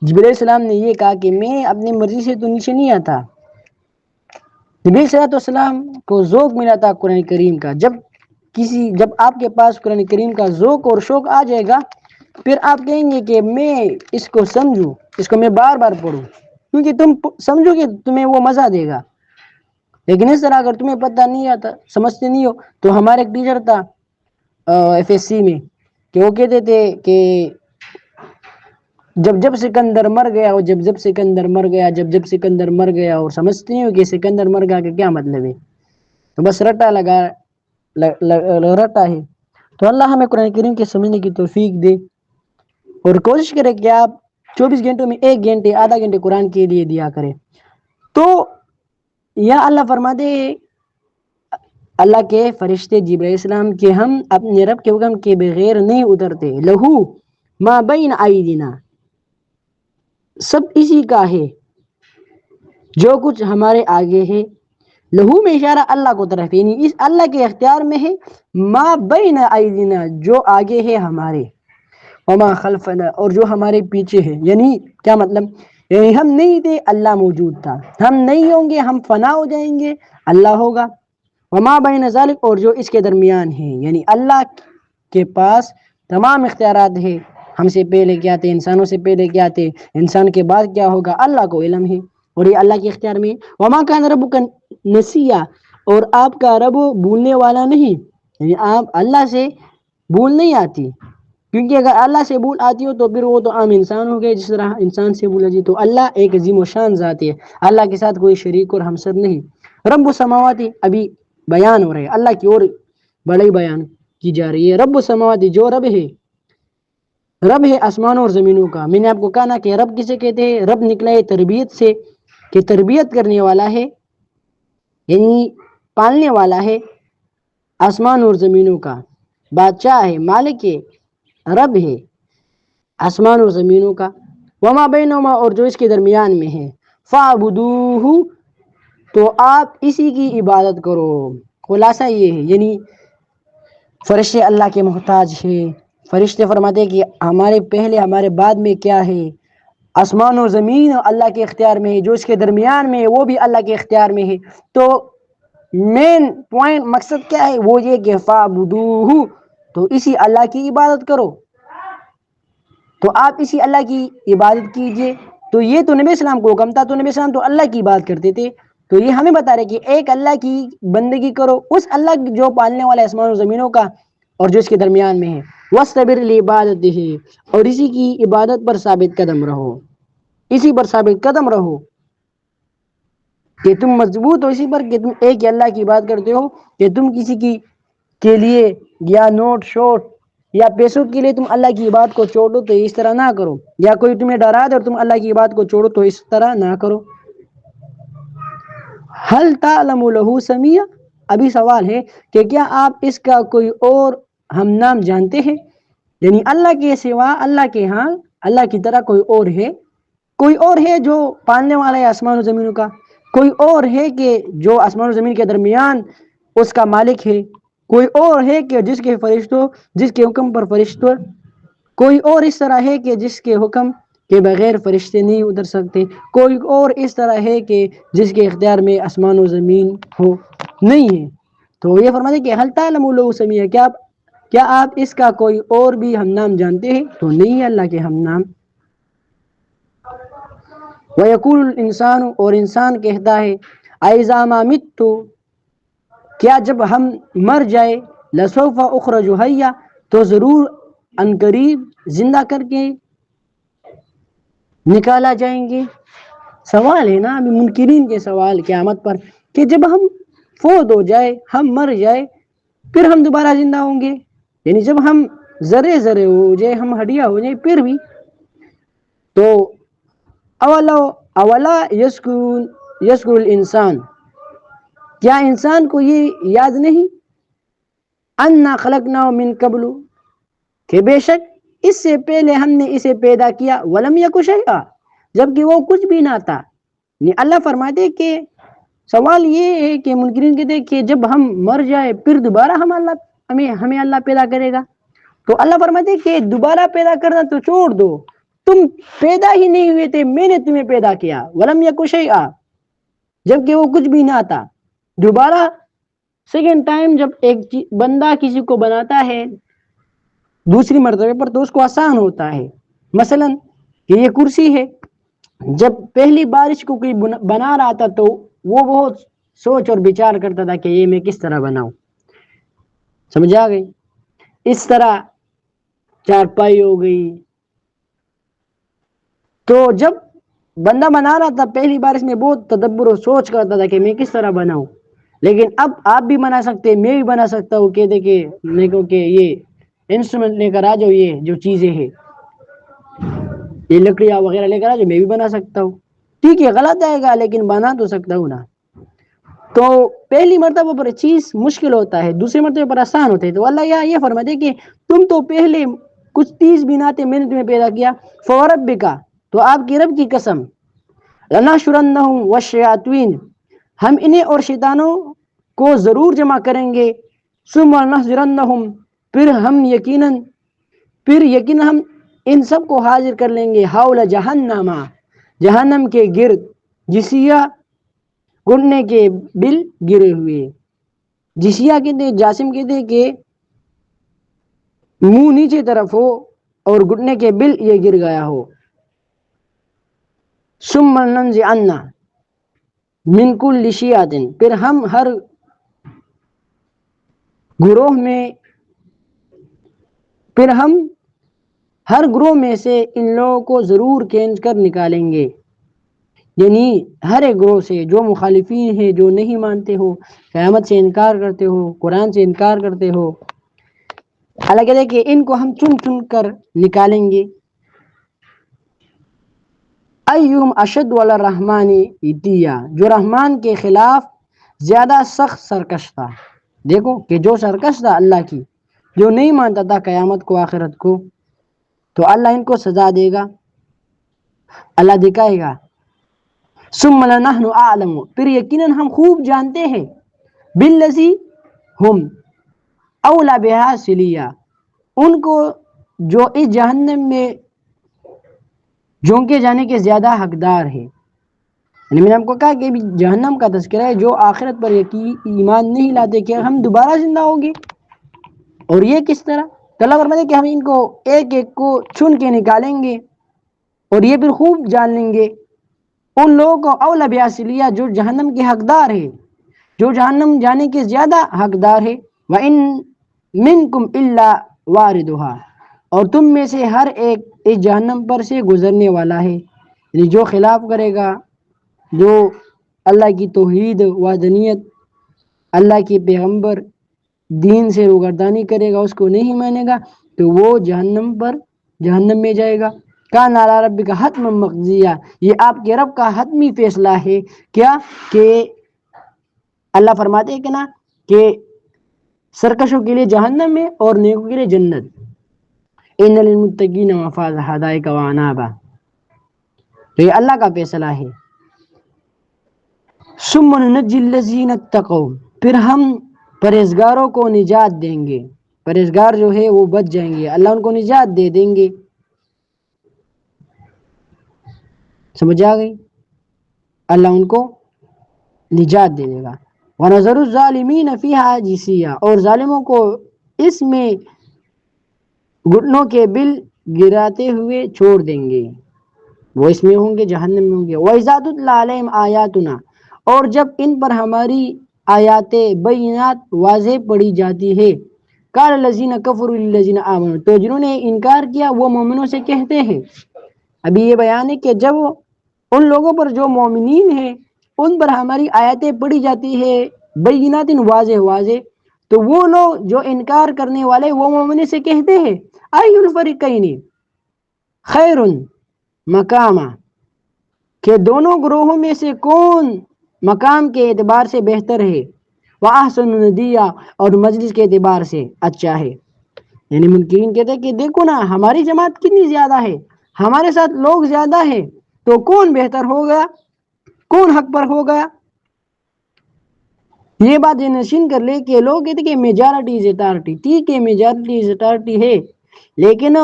جبرائیل علیہ السلام نے یہ کہا کہ میں اپنی مرضی سے تو نیچے نہیں آتا. نبی صلی اللہ علیہ وسلم کو ذوق ملا تھا قرآن کریم کا. جب آپ کے پاس قرآن کریم کا ذوق اور شوق آ جائے گا، پھر آپ کہیں گے کہ میں اس کو سمجھوں، اس کو میں بار بار پڑھوں، کیونکہ تم سمجھو گے تمہیں وہ مزہ دے گا. لیکن اس طرح اگر تمہیں پتہ نہیں آتا، سمجھتے نہیں ہو، تو ہمارے ایک ٹیچر تھا FSC میں کہ وہ کہتے تھے کہ جب سکندر مر گیا اور سمجھتے نہیں ہو کہ سکندر مر گیا کہ کیا مطلب ہے، تو بس رٹا ہے. تو اللہ ہمیں قرآن کریم کے سمجھنے کی توفیق دے، اور کوشش کرے کہ آپ 24 گھنٹوں میں 1 گھنٹے آدھا گھنٹے قرآن کے لیے دیا کرے. تو یا اللہ فرماتے اللہ کے فرشتے جبرائیل السلام کہ ہم اپنے رب کے حکم کے بغیر نہیں اترتے. لہو ما بین ایدینا، سب اسی کا ہے جو کچھ ہمارے آگے ہے. لہو میں اشارہ اللہ کو طرف، یعنی اس اللہ کے اختیار میں ہے. ما بین ایدینا، جو آگے ہے ہمارے، وما خلفنا، اور جو ہمارے پیچھے ہے. یعنی کیا مطلب؟ یعنی ہم نہیں تھے، اللہ موجود تھا، ہم نہیں ہوں گے، ہم فنا ہو جائیں گے، اللہ ہوگا. وما بین ذالک، اور جو اس کے درمیان ہے، یعنی اللہ کے پاس تمام اختیارات ہے. ہم سے پہلے کیا تھے، انسانوں سے پہلے کیا تھے، انسان کے بعد کیا ہوگا، اللہ کو علم ہے، اور یہ اللہ کے اختیار میں. وما کان ربک نسیا، اور آپ کا رب بھولنے والا نہیں، یعنی آپ اللہ سے بھول نہیں آتی. کیونکہ اگر اللہ سے بھول آتی ہو تو پھر وہ تو عام انسان ہو گئے، جس طرح انسان سے بھول جاتی. تو اللہ ایک عظیم و شان ذات ہے، اللہ کے ساتھ کوئی شریک اور ہمسر نہیں. رب السماوات ابھی بیان ہو رہے ہیں، اللہ کی اور بڑے بیان کی جا رہی ہے. رب السماوات، جو رب ہے آسمانوں اور زمینوں کا. میں نے آپ کو کہا نا کہ رب کسے کہتے ہیں؟ رب نکلا ہے تربیت سے، کہ تربیت کرنے والا ہے، یعنی پالنے والا ہے آسمان اور زمینوں کا، بادشاہ ہے، مالک ہے، رب ہے آسمان اور زمینوں کا. وما بینہما، اور جو اس کے درمیان میں ہے. فاعبدوہ، تو آپ اسی کی عبادت کرو. خلاصہ یہ ہے، یعنی فرشتے اللہ کے محتاج ہیں. فرشتے فرماتے ہیں کہ ہمارے پہلے ہمارے بعد میں کیا ہے، آسمان و زمین اللہ کے اختیار میں ہے، جو اس کے درمیان میں ہے وہ بھی اللہ کے اختیار میں ہے. تو مین پوائنٹ مقصد کیا ہے، وہ یہ کہ فَعْبُدُوهُ، تو اسی اللہ کی عبادت کرو. تو آپ اسی اللہ کی عبادت کیجئے. تو یہ تو نبی اسلام کو حکم تھا، تو نبی اسلام تو اللہ کی عبادت کرتے تھے. تو یہ ہمیں بتا رہے کہ ایک اللہ کی بندگی کرو، اس اللہ جو پالنے والا آسمان و زمینوں کا اور جو اس کے درمیان میں ہے. وَاسْتَبِرْ لِعِبَادَتِهِ، اور اسی کی عبادت پر ثابت قدم رہو، اسی پر ثابت قدم رہو کہ تم مضبوط ہو اسی پر کہ تم ایک اللہ کی عبادت کرتے ہو، کہ تم کسی کی کے لیے یا نوٹ شوٹ یا پیسوں کے لیے تم اللہ کی عبادت کو چھوڑو تو اس طرح نہ کرو، یا کوئی تمہیں ڈرا دے اور تم اللہ کی عبادت کو چھوڑو تو اس طرح نہ کرو. هل تعلم له سمیہ، ابھی سوال ہے کہ کیا آپ اس کا کوئی اور ہم نام جانتے ہیں، یعنی اللہ کے سوا اللہ کے ہاں اللہ کی طرح کوئی اور ہے، کوئی اور ہے جو پالنے والا ہے آسمان و زمینوں کا، کوئی اور ہے کہ جو آسمان و زمین کے درمیان اس کا مالک ہے، کوئی اور ہے کہ جس کے فرشتوں جس کے حکم پر فرشتوں، کوئی اور اس طرح ہے کہ جس کے حکم کے بغیر فرشتے نہیں اتر سکتے، کوئی اور اس طرح ہے کہ جس کے اختیار میں آسمان و زمین ہو نہیں ہے. تو یہ فرماتے کہ حل تعلم له سمیہ، کیا آپ اس کا کوئی اور بھی ہم نام جانتے ہیں، تو نہیں ہے اللہ کے ہم نام. وَيَقُولُ الْإِنسَانُ، اور انسان کہتا ہے أَإِذَا مَا مِتُّ، کیا جب ہم مر جائے، لَسَوْفَ أُخْرَجُ حَيًّا، تو ضرور عنقریب زندہ کر کے نکالا جائیں گے. سوال ہے نا ابھی منکرین کے سوال قیامت پر کہ جب ہم فوت ہو جائے، ہم مر جائے، پھر ہم دوبارہ زندہ ہوں گے، یعنی جب ہم ذرے ذرے ہو جائے، ہم ہڈیاں ہو جائے پھر بھی. تو اولا یذکر الانسان، کیا انسان کو یہ یاد نہیں، انا خلقناه من قبل، کہ بے شک اس سے پہلے ہم نے اسے پیدا کیا، ولم یک شیئا، جبکہ وہ کچھ بھی نہ تھا. اللہ فرماتے کہ سوال یہ ہے کہ منکرین کہتے ہیں کہ جب ہم مر جائے پھر دوبارہ ہمیں اللہ پیدا کرے گا. تو اللہ فرماتے کہ دوبارہ پیدا کرنا تو چھوڑ دو، تم پیدا ہی نہیں ہوئے تھے، میں نے تمہیں پیدا کیا. ولم یک شیئا، جبکہ وہ کچھ بھی نہ تھا. دوبارہ سیکنڈ ٹائم جب ایک بندہ کسی کو بناتا ہے دوسری مرتبہ پر تو اس کو آسان ہوتا ہے. مثلا کہ یہ کرسی ہے، جب پہلی بارش کو کوئی بنا رہا تھا تو وہ بہت سوچ اور بچار کرتا تھا کہ یہ میں کس طرح بناؤں. سمجھ آ گئی؟ اس طرح چارپائی ہو گئی. تو جب بندہ بنا رہا تھا پہلی بار اس میں بہت تدبر و سوچ کرتا تھا کہ میں کس طرح بناؤں. لیکن اب آپ بھی بنا سکتے، میں بھی بنا سکتا ہوں. کہتے کہ میرے کو کہ یہ انسٹرومنٹ لے کر آ جاؤ، یہ جو چیزیں ہیں یہ لکڑیاں وغیرہ لے کر آ جاؤ، میں بھی بنا سکتا ہوں. ٹھیک ہے غلط آئے گا لیکن بنا تو سکتا ہوں نا. تو پہلی مرتبہ پر چیز مشکل ہوتا ہے، دوسری مرتبہ پر آسان ہوتا ہے. تو اللہ یہ فرماتے کہ تم تو پہلے کچھ چیز بھی نہ تھے، میں نے تمہیں پیدا کیا. فوربک، تو آپ کی رب کی قسم، لنحشرنہم والشیاطین، ہم انہیں اور شیطانوں کو ضرور جمع کریں گے. ثم لنحضرنہم، پھر یقیناً ہم ان سب کو حاضر کر لیں گے. حول جہنم، جہنم کے گرد، جسیہ گھٹنے کے بل گرے ہوئے. جسیہ کہتے ہیں، جاسم کہتے ہیں کہ منہ نیچے طرف ہو اور گھٹنے کے بل یہ گر گیا ہو. ثم لننزعن من کل شیعۃ، پھر ہم ہر گروہ میں سے ان لوگوں کو ضرور کھینچ کر نکالیں گے. یعنی ہر ایک گروہ سے جو مخالفین ہیں، جو نہیں مانتے ہو، قیامت سے انکار کرتے ہو، قرآن سے انکار کرتے ہو، اللہ کہتے ہیں کہ ان کو ہم چن چن کر نکالیں گے. ایہم اشد علی الرحمن عتیا، جو رحمان کے خلاف زیادہ سخت سرکش تھا. دیکھو کہ جو سرکش تھا اللہ کی، جو نہیں مانتا تھا قیامت کو، آخرت کو، تو اللہ ان کو سزا دے گا، اللہ دکھائے گا. ثم لنحن اعلم، پھر یقیناً ہم خوب جانتے ہیں، بالذی، ہم اولا بہا سلیا، ان کو جو اس جہنم میں جھونکے جانے کے زیادہ حقدار ہے۔ یعنی میں نے آپ کو کہا کہ جہنم کا تذکرہ ہے جو آخرت پر یقین ایمان نہیں لاتے کہ ہم دوبارہ زندہ ہوں گے۔ اور یہ کس طرح؟ تو اللہ فرماتے کہ ہم ان کو ایک ایک کو چن کے نکالیں گے اور یہ پھر خوب جان لیں گے ان لوگوں کو اولا بیاسلیہ جو جہنم کے حقدار ہے، جو جہنم جانے کے زیادہ حقدار ہے۔ وَإِن مِّنكُمْ إِلَّا وَارِدُهَا، اور تم میں سے ہر ایک اس جہنم پر سے گزرنے والا ہے۔ یعنی جو خلاف کرے گا، جو اللہ کی توحید وحدانیت، اللہ کی پیغمبر دین سے روگردانی کرے گا، اس کو نہیں مانے گا، تو وہ جہنم میں جائے گا۔ کان علی ربک حتما مقضیہ، یہ آپ کے رب کا حتمی فیصلہ ہے۔ کیا کہ اللہ فرماتے ہیں کہ نا کہ سرکشوں کے لیے جہنم میں اور نیکوں کے لیے جنت۔ ان للمتقین مفازا حدائق وعنابا، تو یہ اللہ کا فیصلہ ہے۔ ثم ننجی الذین اتقوا، پھر ہم پرہیزگاروں کو نجات دیں گے۔ پرہیزگار جو ہے وہ بچ جائیں گے، اللہ ان کو نجات دے دیں گے۔ سمجھ آ گئی؟ اللہ ان کو نجات دے دے گا۔ وَنَذَرُ الظَّالِمِينَ فِيهَا جِثِيًّا، اور ظالموں کو اس میں گھٹنوں کے بل گراتے ہوئے چھوڑ دیں گے، وہ اس میں ہوں گے، جہنم میں ہوں گے۔ وَإِذَا تُتْلَىٰ عَلَيْهِمْ آيَاتُنَا، اور جب ان پر ہماری آیات بینات واضح پڑھی جاتی ہے، قَالَ الَّذِينَ كَفَرُوا لِلَّذِينَ آمَنُوا، تو جنہوں نے انکار کیا وہ مومنوں سے کہتے ہیں۔ ابھی یہ بیان ہے کہ جب ان لوگوں پر جو مومنین ہیں ان پر ہماری آیتیں پڑھی جاتی ہے بینات واضح، تو وہ لوگ جو انکار کرنے والے وہ مومن سے کہتے ہیں ای الفریقین خیر مقاما، کہ دونوں گروہوں میں سے کون مقام کے اعتبار سے بہتر ہے، وَأَحْسَنُ نَدِيًّا، اور مجلس کے اعتبار سے اچھا ہے۔ یعنی منکرین کہتے ہیں کہ دیکھو نا ہماری جماعت کتنی زیادہ ہے، ہمارے ساتھ لوگ زیادہ ہیں، تو کون بہتر ہو گیا، کون حق پر ہو گیا۔ یہ بات یہ نشین کر لے کہ لوگ کہتے ہیں کہ میجارٹی از اٹارٹی، ٹھیک ہے میجارٹی از اٹارٹی ہے، لیکن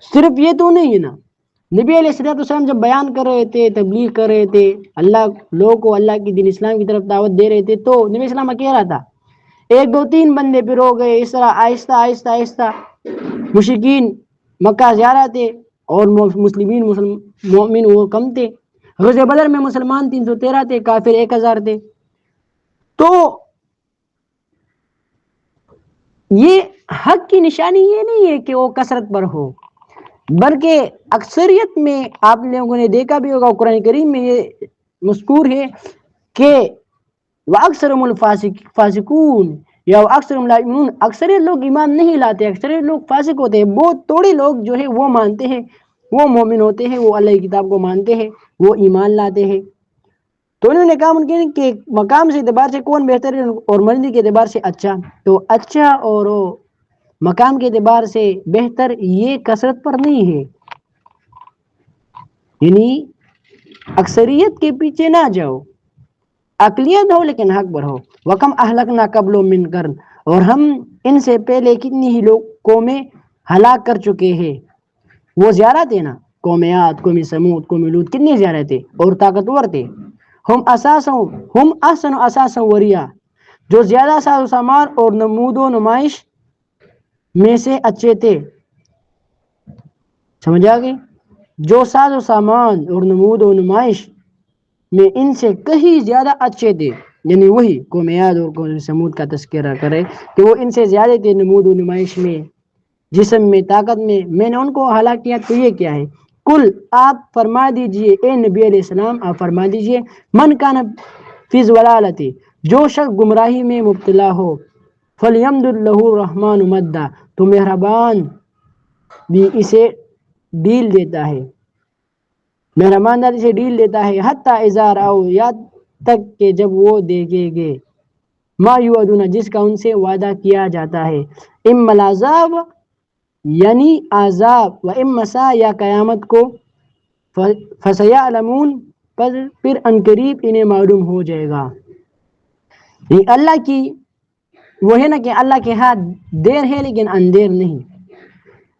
صرف یہ تو نہیں ہے نا۔ نبی علیہ السلام جب بیان کر رہے تھے، تبلیغ کر رہے تھے، اللہ لوگوں کو اللہ کی دین اسلام کی طرف دعوت دے رہے تھے، تو نبی السلام اکیلا تھا، ایک دو تین بندے پھر ہو گئے، اس طرح آہستہ آہستہ آہستہ مشرکین مکہ زیادہ تھے اور مسلمین مومن وہ کم تھے۔ غزوہ بدر میں مسلمان 313 تھے، کافر 1000 تھے۔ تو یہ حق کی نشانی یہ نہیں ہے کہ وہ کثرت پر ہو، بلکہ اکثریت میں آپ لوگوں نے دیکھا بھی ہوگا، قرآن کریم میں یہ مذکور ہے کہ وَأَكْثَرُهُمُ الْفَاسِقُونَ یا وَأَكْثَرُهُمْ لَا يُؤْمِنُونَ، اکثریت لوگ ایمان نہیں لاتے، اکثریت لوگ فاسق ہوتے ہیں، بہت تھوڑے لوگ جو ہے وہ مانتے ہیں، وہ مومن ہوتے ہیں، وہ اللہ کی کتاب کو مانتے ہیں، وہ ایمان لاتے ہیں۔ تو انہوں نے کہا ممکن کہ مقام سے اعتبار سے کون بہتر ہے اور منزل کے اعتبار سے اچھا، تو اچھا اور مقام کے اعتبار سے بہتر یہ کثرت پر نہیں ہے، یعنی اکثریت کے پیچھے نہ جاؤ، اقلیت ہو لیکن حق پر ہو۔ وَكَمْ أَهْلَكْنَا قَبْلُهُم مِّن قَرْنٍ، اور ہم ان سے پہلے کتنی ہی لوگ قومیں ہلاک کر چکے ہیں۔ وہ زیادہ تھے نا، قوم عاد، قوم سمود، قوم لوط، کتنے زیادہ تھے اور طاقتور تھے۔ ہم احسن اساسا وریا، جو زیادہ ساز و سامان اور نمود و نمائش میں سے اچھے تھے۔ سمجھ آ گئی؟ جو ساز و سامان اور نمود و نمائش میں ان سے کہیں زیادہ اچھے تھے، یعنی وہی قوم عاد اور قوم سمود کا تذکرہ کرے کہ وہ ان سے زیادہ تھے نمود و نمائش میں، جسم میں، طاقت میں نے ان کو ہلاک کیا۔ تو یہ کیا ہے؟ کل آپ فرما دیجئے اے نبی علیہ السلام، آپ فرما دیجئے من کان فی ضلالۃ، جو شخص گمراہی میں مبتلا ہو، فلیمدد لہ الرحمن مدا، تو مہربان بھی اسے ڈیل دیتا ہے، مہربان داد اسے ڈیل دیتا ہے، حتی اذا رأوا، یاد تک کہ جب وہ دیکھیں گے، ما یوعدون، جس کا ان سے وعدہ کیا جاتا ہے، اما العذاب یعنی عذاب، و اما الساعہ یا قیامت کو، فسیعلمون، پھر عنقریب انہیں معلوم ہو جائے گا۔ یہ اللہ کی وہ ہے نا کہ اللہ کے ہاتھ دیر ہے لیکن اندھیر نہیں.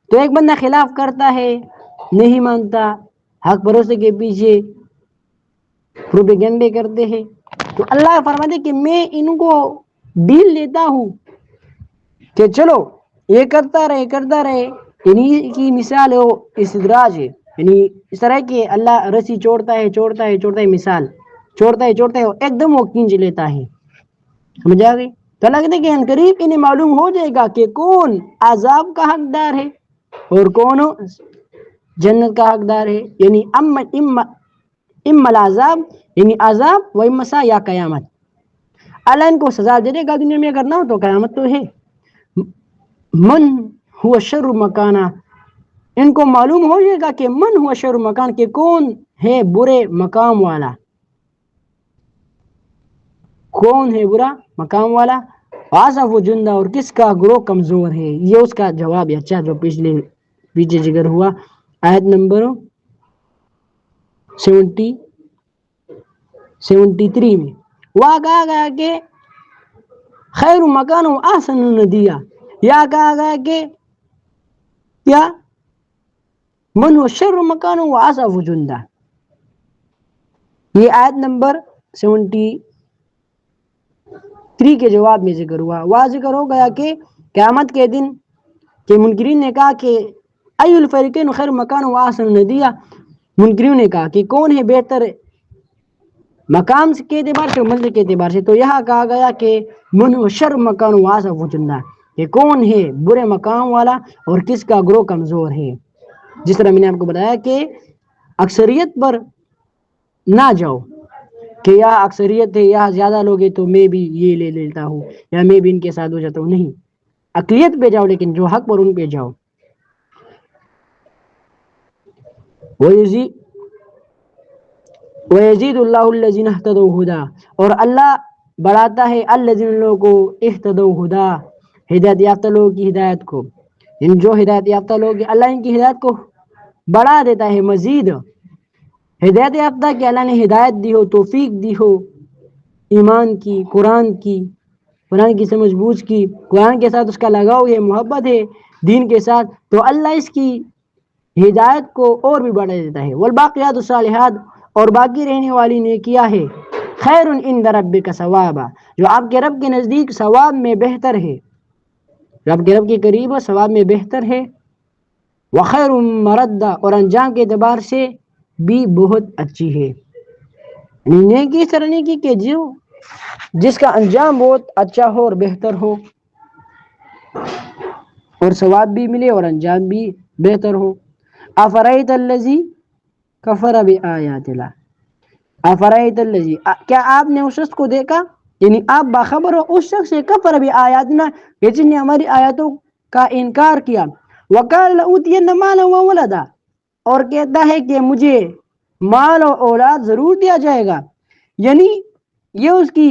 تو ایک بندہ خلاف کرتا ہے، نہیں مانتا، حق بھروسے کے پیچھے پروپیگنڈے کرتے ہیں، تو اللہ فرماتے کہ میں ان کو ڈیل لیتا ہوں کہ چلو یہ کرتا رہے. انہی کی مثال ہے وہ استدراج ہے، یعنی اس طرح کہ اللہ رسی چھوڑتا ہے مثال چھوڑتا ہے ایک دم وہ کھینچ لیتا ہے. سمجھ آ گئی؟ تو اللہ کہتے ہیں کہ ان قریب انہیں معلوم ہو جائے گا کہ کون عذاب کا حقدار ہے اور کون جنت کا حقدار ہے. یعنی اما العذاب، یعنی عذاب و اما یا قیامت. اللہ ان کو سزا دے دے گا دنیا میں، اگر نہ ہو تو قیامت تو ہے. من ہوا شر مکانہ، ان کو معلوم ہو جائے گا کہ من ہوا شر مکان، کہ کون ہے برے مقام والا، کون ہے برا مقام والا. آصف و جندہ، اور کس کا گروہ کمزور ہے. یہ اس کا جواب ہے. اچھا جو پیچھے ذکر ہوا آیت نمبر 73 میں وہاں کہا گیا کہ خیر مکان و احسن ندیا، یا کہا گیا کہ کیا من و شر مکان و اصف جندہ. یہ آیت نمبر 73 کے جواب میں ذکر ہوا. وہاں ذکر ہو گیا کہ قیامت کے دن کہ منکرین نے کہا کہ ای الفریقین خیر مکان و احسن ندیا، منکرین نے کہا کہ کون ہے بہتر مقام کے اعتبار سے، منزل کے اعتبار سے. تو یہاں کہا گیا کہ من و شر مکان و اصف جندہ، کہ کون ہے برے مقام والا اور کس کا گروہ کمزور ہے. جس طرح میں نے آپ کو بتایا کہ اکثریت پر نہ جاؤ کہ یا اکثریت ہے یا زیادہ لوگ ہیں تو میں بھی یہ لے لیتا ہوں یا میں بھی ان کے ساتھ ہو جاتا ہوں. نہیں، اقلیت پہ جاؤ، لیکن جو حق پر ان پہ جاؤ. وَيَزِيدُ اللَّهُ الَّذِينَ اهْتَدَوْا هُدًى، اور اللہ بڑھاتا ہے الذین لوگوں کو اہتدوا ہدا، ہدایت یافتہ لوگوں کی ہدایت کو. ان جو ہدایت یافتہ لوگ ہیں اللہ ان کی ہدایت کو بڑھا دیتا ہے مزید. ہدایت یافتہ کہ اللہ نے ہدایت دی ہو، توفیق دی ہو ایمان کی، قرآن کی سمجھ بوجھ کی، قرآن کے ساتھ اس کا لگاؤ ہے، محبت ہے دین کے ساتھ، تو اللہ اس کی ہدایت کو اور بھی بڑھا دیتا ہے. والباقیات الصالحات، اور باقی رہنے والی نیکیاں ہے خیر عند ربک ثوابا، جو آپ کے رب کے نزدیک ثواب میں بہتر ہے، جو آپ کے رب کے قریب ہے ثواب میں بہتر ہے. وخیر مردا، اور انجام کے اعتبار سے بھی بہت اچھی ہے. نیکی اس طرح نیکی کہ جس کا انجام بہت اچھا ہو اور بہتر ہو اور ثواب بھی ملے اور انجام بھی بہتر ہو. افرائیت الذی کفر بآیات اللہ، افرائیت الذی، کیا آپ نے اس شخص کو دیکھا، یعنی آپ باخبر ہو اس شخص سے کفر بآیاتنا، جس نے ہماری آیاتوں کا انکار کیا. وقال لأوتین مالا وولدا، اور کہتا ہے کہ مجھے مال و اولاد ضرور دیا جائے گا. یعنی یہ اس کی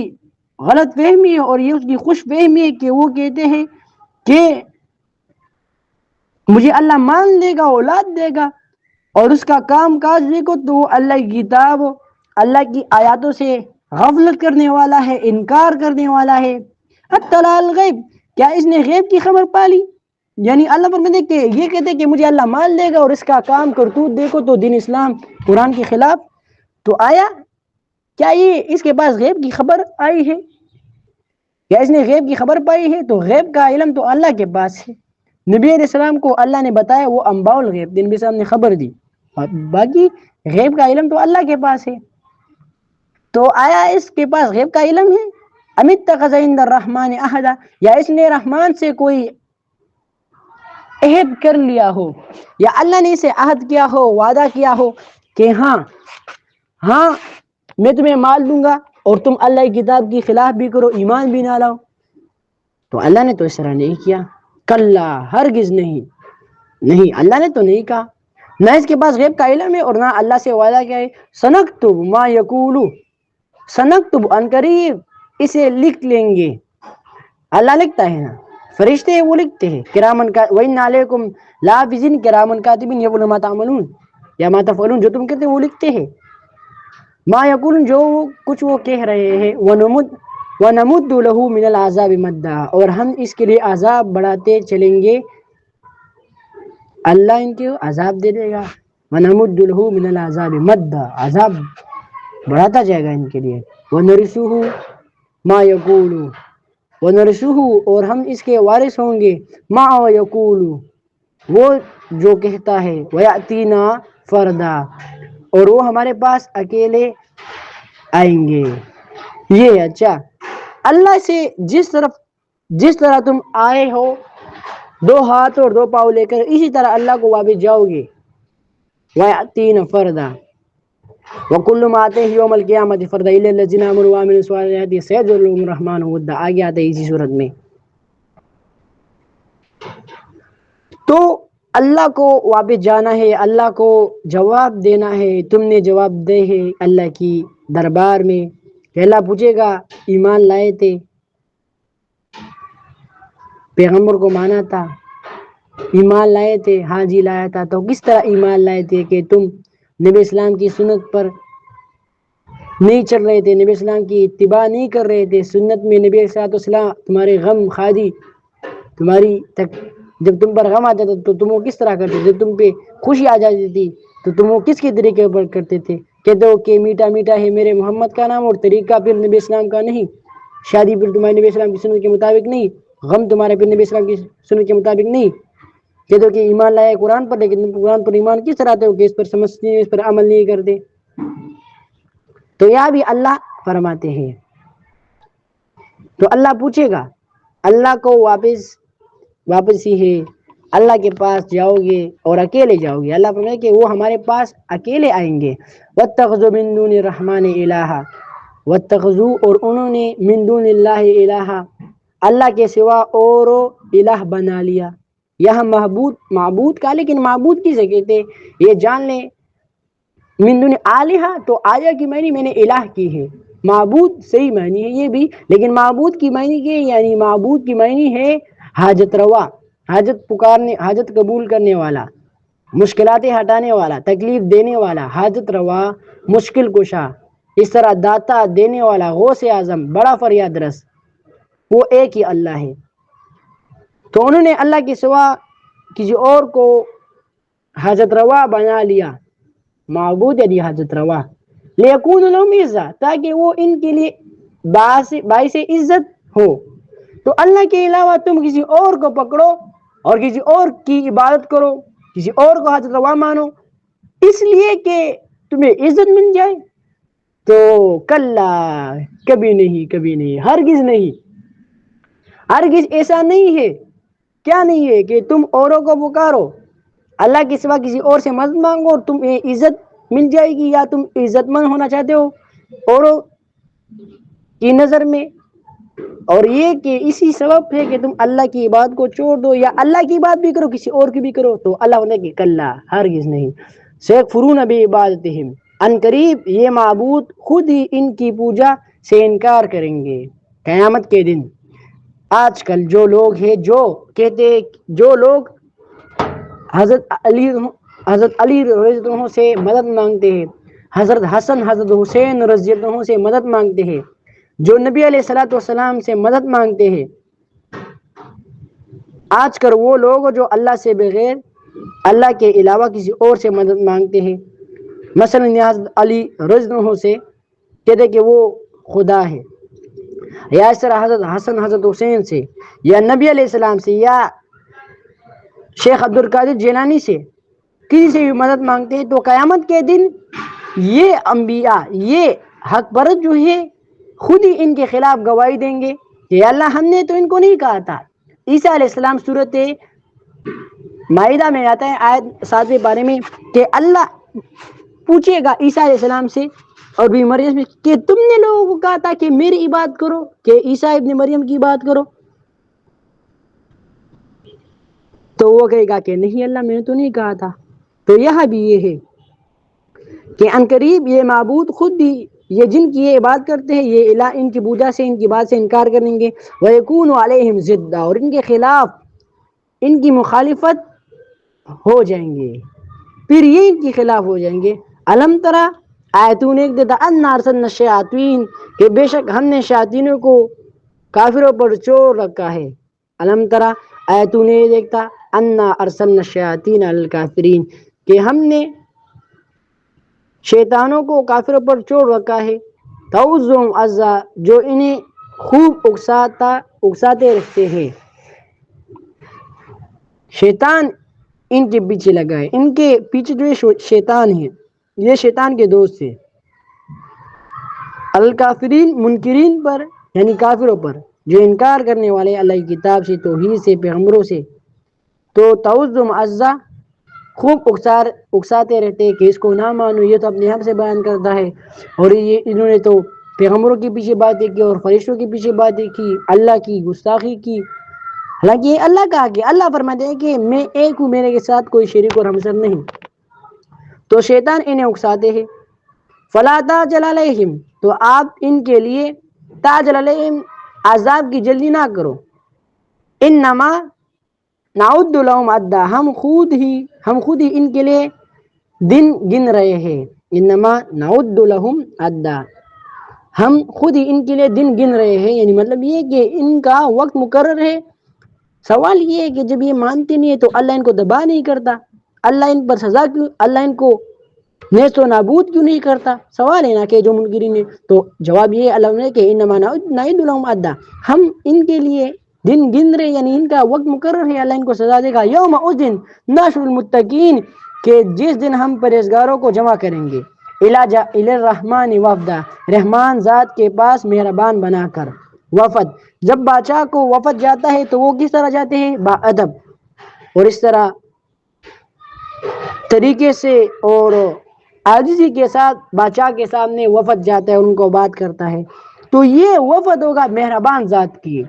غلط فہمی ہے اور یہ اس کی خوش فہمی ہے کہ وہ کہتے ہیں کہ مجھے اللہ مال دے گا، اولاد دے گا، اور اس کا کام کاج دیکھو تو وہ اللہ کی کتاب، اللہ کی آیاتوں سے غفلت کرنے والا ہے، انکار کرنے والا ہے. اطلع الغیب، کیا اس نے غیب کی خبر پالی. یعنی اللہ فرماتے کہ یہ کہتے کہ مجھے اللہ مال دے گا اور اس کا کام کرتوت دیکھو تو دین اسلام قرآن کے خلاف. تو آیا کیا یہ اس کے پاس غیب کی خبر آئی ہے، کیا اس نے غیب کی خبر پائی ہے؟ تو غیب کا علم تو اللہ کے پاس ہے. نبی علیہ السلام کو اللہ نے بتایا، وہ انباء الغیب نبی صاحب نے خبر دی، باقی غیب کا علم تو اللہ کے پاس ہے. تو آیا اس کے پاس غیب کا علم ہے؟ ام اتخذ عند الرحمن عہدا، یا اس نے رحمان سے کوئی عہد کر لیا ہو، یا اللہ نے اسے عہد کیا ہو، وعدہ کیا ہو کہ ہاں میں تمہیں مال دوں گا اور تم اللہ کی کتاب کی خلاف بھی کرو، ایمان بھی نہ لاؤ. تو اللہ نے تو اس طرح نہیں کیا. کلا، ہرگز نہیں، اللہ نے تو نہیں کہا. نہ اس کے پاس غیب کا علم ہے اور نہ اللہ سے وعدہ کیا ہے. سنکتب ما یقولو، سنکتب ان قریب اسے لکھ لیں گے. اللہ لکھتا ہے نا، فرشتے ہیں وہ لکھتے ہیں. کرامن کا وَإِنَّ عَلَيْكُمْ لَحَافِظِينَ كِرَامًا كَاتِبِينَ يَعْلَمُونَ مَا تَعْمَلُونَ، یا ما تفعلون، جو تم کہتے ہیں وہ لکھتے ہیں. ما یقولون، جو کچھ وہ کہہ رہے ہیں. ونمد، وَنَمُدُّ لَهُ مِنَ الْعَذَابِ مَدًّا، اور ہم اس کے لیے عذاب بڑھاتے چلیں گے، اللہ ان کو عذاب دے دے گا. وَنَمُدُّ لَهُ مِنَ الْعَذَابِ مَدًّا، عذاب بڑھاتا جائے گا ان کے لیے. وَنَرِثُهُ مَا يَقُولُ، وَنَرِثُهُ، اور ہم اس کے وارث ہوں گے، مَا يَقُولُ، وہ جو کہتا ہے، وَيَأْتِينَا فَرْدًا، اور وہ ہمارے پاس اکیلے آئیں گے. یہ اچھا، اللہ سے جس طرح تم آئے ہو دو ہاتھ اور دو پاؤں لے کر، اسی طرح اللہ کو واپس جاؤ گے. وَيَأْتِينَ فَرْدًا وَكُلُّ مَا آتَيْهِ يَوْمَ الْقِيَامَةِ فَرْدًا إِلَّا الَّذِينَ آمَنُوا وَعَمِلُوا الصَّالِحَاتِ سَيَجْعَلُ لَهُمُ الرَّحْمَنُ وُدًّا، آگے آتا ہے اسی صورت میں. تو اللہ کو واپس جانا ہے، اللہ کو جواب دینا ہے. تم نے جواب دے ہے اللہ کی دربار میں، کہ اللہ پوچھے گا ایمان لائے تھے، پیغمبر کو مانا تھا، ایمان لائے تھے، ہاں جی لایا تھا. تو کس طرح ایمان لائے تھے کہ تم نبی اسلام کی سنت پر نہیں چل رہے تھے، نبی اسلام کی اتباع نہیں کر رہے تھے. سنت میں نبی صلی اللہ علیہ وسلم تمہارے غم خادی، تمہاری جب تم پر غم آتا تھا تو تم وہ کس طرح کرتے تھے، جب تم پہ خوشی آ جاتی تھی تو تم وہ کس کے طریقے پر کرتے تھے. کہتے ہو کہ میٹھا میٹھا ہے میرے محمد کا نام، اور طریقہ پھر نبی اسلام کا نہیں، شادی پھر تمہارے نبی اسلام کی سنت کے مطابق نہیں، غم تمہارے پھر نبی اسلام کی سنت کے مطابق نہیں. کہتے ہو کہ ایمان لائے قرآن پر، لیکن قرآن پر ایمان کس طرح آتے ہو کہ اس پر سمجھتے ہیں، اس پر عمل نہیں کرتے. تو یہاں بھی اللہ فرماتے ہیں، تو اللہ پوچھے گا، اللہ کو واپس ہی ہے، اللہ کے پاس جاؤ گے اور اکیلے جاؤ گے. اللہ فرمائے کہ وہ ہمارے پاس اکیلے آئیں گے. وَاتَّخَذُوا مِن دُونِ الرَّحْمَنِ إِلَٰهًا، وَاتَّخَذُوا، اور انہوں نے، مِن دُونِ اللَّهِ إِلَٰهًا، اللہ کے سوا اور الہ بنا لیا. یہاں معبود کا، لیکن معبود کسے کہتے یہ جان لیں. من دون آلہہ، تو آلیہ کی معنی میں نے الہ کی ہے، معبود صحیح معنی ہے یہ بھی، لیکن معبود کی معنی کی، یعنی معبود کی معنی ہے حاجت روا، حاجت پکارنے، حاجت قبول کرنے والا، مشکلاتیں ہٹانے والا، تکلیف دینے والا، حاجت روا، مشکل کشا. اس طرح داتا، دینے والا، غوث اعظم، بڑا فریاد رس، وہ ایک ہی اللہ ہے. تو انہوں نے اللہ کے سوا کسی اور کو حاجت روا بنا لیا، معبود یعنی حاجت روا. لیکون لہم عزا، تاکہ وہ ان کے لیے باعث عزت ہو. تو اللہ کے علاوہ تم کسی اور کو پکڑو اور کسی اور کی عبادت کرو، کسی اور کو حاجت روا مانو، اس لیے کہ تمہیں عزت مل جائے. تو کلا، کبھی نہیں، کبھی نہیں، ہرگز نہیں، ہرگز ایسا نہیں ہے. کیا نہیں ہے؟ کہ تم اوروں کو پکارو، اللہ کے سوا کسی اور سے مدد مانگو اور تمہیں عزت مل جائے گی، یا تم عزت مند ہونا چاہتے ہو اوروں کی نظر میں. اور یہ کہ اسی سبب ہے کہ تم اللہ کی عبادت کو چھوڑ دو، یا اللہ کی بات بھی کرو کسی اور کی بھی کرو. تو اللہ نے کہ کلا، ہرگز نہیں، سیکفرون بعبادتہم، ان قریب یہ معبود خود ہی ان کی پوجا سے انکار کریں گے قیامت کے دن. آج کل جو لوگ ہیں، جو کہتے، جو لوگ حضرت علی رضی اللہ عنہ سے مدد مانگتے ہیں، حضرت حسن، حضرت حسین رضی اللہ عنہ سے مدد مانگتے ہیں، جو نبی علیہ الصلوۃ والسلام سے مدد مانگتے ہیں، آج کل وہ لوگ جو اللہ سے بغیر، اللہ کے علاوہ کسی اور سے مدد مانگتے ہیں، مثلا حضرت علی رضی اللہ عنہ سے کہتے کہ وہ خدا ہے، یا اس طرح حضرت حسن، حضرت حسین سے، یا نبی علیہ السلام سے، یا شیخ عبد القادر جیلانی سے، کسی سے بھی مدد مانگتے ہیں. تو قیامت کے دن یہ انبیاء، یہ حق پرست جو ہے، خود ہی ان کے خلاف گواہی دیں گے کہ اللہ ہم نے تو ان کو نہیں کہا تھا. عیسیٰ علیہ السلام صورت مائدہ میں آتا ہے آیت 7 بارے میں، کہ اللہ پوچھے گا عیسیٰ علیہ السلام سے اور بھی مریم سے کہ تم نے لوگوں کو کہا تھا کہ میری عبادت کرو، کہ عیسیٰ ابن مریم کی بات کرو. تو وہ کہے گا کہ نہیں اللہ، میں نے تو نہیں کہا تھا. تو یہاں بھی یہ ہے کہ عنقریب یہ معبود خود بھی، یہ جن کی یہ عبادت کرتے ہیں، یہ الہ ان کی پوجا سے، ان کی بات سے انکار کریں گے. وَيَكُونُ عَلَيْهِمْ ضِدًّا، اور ان کے خلاف، ان کی مخالفت ہو جائیں گے، پھر یہ ان کے خلاف ہو جائیں گے. الم ترا، آیتوں نے ایک دیتا انا ارسلنا الشیاطین کہ بے شک ہم نے شیاطینوں کو کافروں پر چور رکھا ہے. علم ترا آیتوں نے دیکھتا انا ارسلنا الشیاطین علی الکافرین کہ ہم نے شیطانوں کو کافروں پر چور رکھا ہے. تعوذہم عزا جو انہیں خوب اکساتے رکھتے ہیں. شیطان ان کے پیچھے لگا ہے، ان کے پیچھے جو شیطان ہے یہ شیطان کے دوست ہے. الکافرین منکرین پر یعنی کافروں پر جو انکار کرنے والے اللہ کی کتاب سے، توحید سے، پیغمبروں سے. تو تعوذہم عزا خوب اکساتے رہتے کہ اس کو نہ مانو، یہ تو اپنے آپ سے بیان کرتا ہے اور یہ انہوں نے تو پیغمبروں کے پیچھے باتیں کی اور فرشتوں کے پیچھے باتیں کی، اللہ کی گستاخی کی. حالانکہ یہ اللہ کا کہ اللہ فرماتے ہیں کہ میں ایک ہوں، میرے کے ساتھ کوئی شریک اور ہمسر نہیں. تو شیطان انہیں اکساتے ہیں. فلا تعجل علیہم تو آپ ان کے لیے تعجل علیہم عذاب کی جلدی نہ کرو. انما نعد لهم عدا ہم خود ہی ان کے لیے دن گن رہے ہیں. انما نعد لهم عدا ہم خود ہی ان کے لیے دن گن رہے ہیں، یعنی مطلب یہ کہ ان کا وقت مقرر ہے. سوال یہ ہے کہ جب یہ مانتے نہیں ہے تو اللہ ان کو دبا نہیں کرتا؟ اللہ ان پر سزا کیوں، اللہ ان کو نیست و نابود کیوں نہیں کرتا؟ سوال ہے نا کہ جو منکرین ہے. تو جواب یہ اللہ نے کہ انما نعد لهم عدا ہم ان کے لیے دن گن رہے، یعنی ان کا وقت مقرر ہے، اللہ ان کو سزا دے گا. یوم اس دن نحشر المتقین کہ جس دن ہم پرہیزگاروں کو جمع کریں گے. الی الرحمن وفدا رحمان ذات کے پاس مہربان بنا کر. وفد جب بادشاہ کو وفد جاتا ہے تو وہ کس طرح جاتے ہیں؟ با ادب اور اس طرح طریقے سے اور عاجزی کے ساتھ بادشاہ کے سامنے وفد جاتا ہے اور ان کو بات کرتا ہے. تو یہ وفد ہوگا مہربان ذات کی.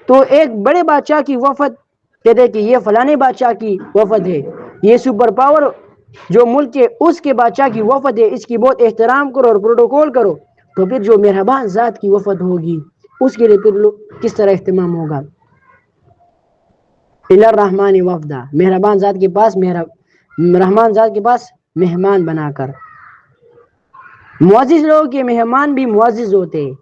تو ایک بڑے بادشاہ کی وفد کہتے ہیں کہ یہ فلانے بادشاہ کی وفد ہے، یہ سپر پاور جو ملک ہے اس کے بادشاہ کی وفد ہے، اس کی بہت احترام کرو اور پروٹوکول کرو. تو پھر جو مہربان ذات کی وفد ہوگی اس کے لیے پھر کس طرح اہتمام ہوگا؟ الی الرحمن وفدا مہربان ذات کے پاس رحمان ذات کے پاس مہمان بنا کر. معزز لوگوں کے مہمان بھی معزز ہوتے ہیں،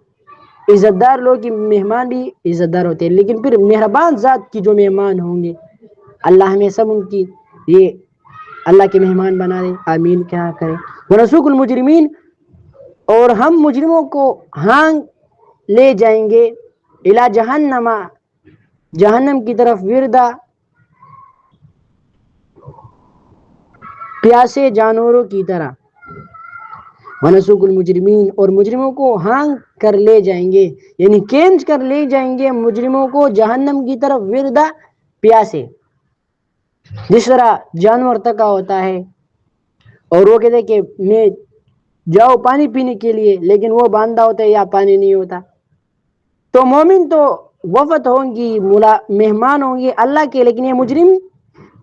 عزت دار لوگ کی مہمان بھی عزت دار ہوتے ہیں، لیکن پھر مہربان ذات کی جو مہمان ہوں گے اللہ ہمیں سب ان کی یہ اللہ کے مہمان بنا دے. آمین. کیا کرے. ونسوق المجرمین اور ہم مجرموں کو ہانگ لے جائیں گے الی جہنم جہنم کی طرف وردا پیاسے جانوروں کی طرح. ونسوق المجرمین اور مجرموں کو ہانگ کر لے جائیں گے، یعنی کھینچ کر لے جائیں گے مجرموں کو جہنم کی طرف وردا پیاسے. جس طرح جانور تکا ہوتا ہے اور وہ کہتے کہ میں جاؤ پانی پینے کے لیے، لیکن وہ باندھا ہوتا ہے یا پانی نہیں ہوتا. تو مومن تو وفد ہوں گی، مہمان ہوں گے اللہ کے، لیکن یہ مجرم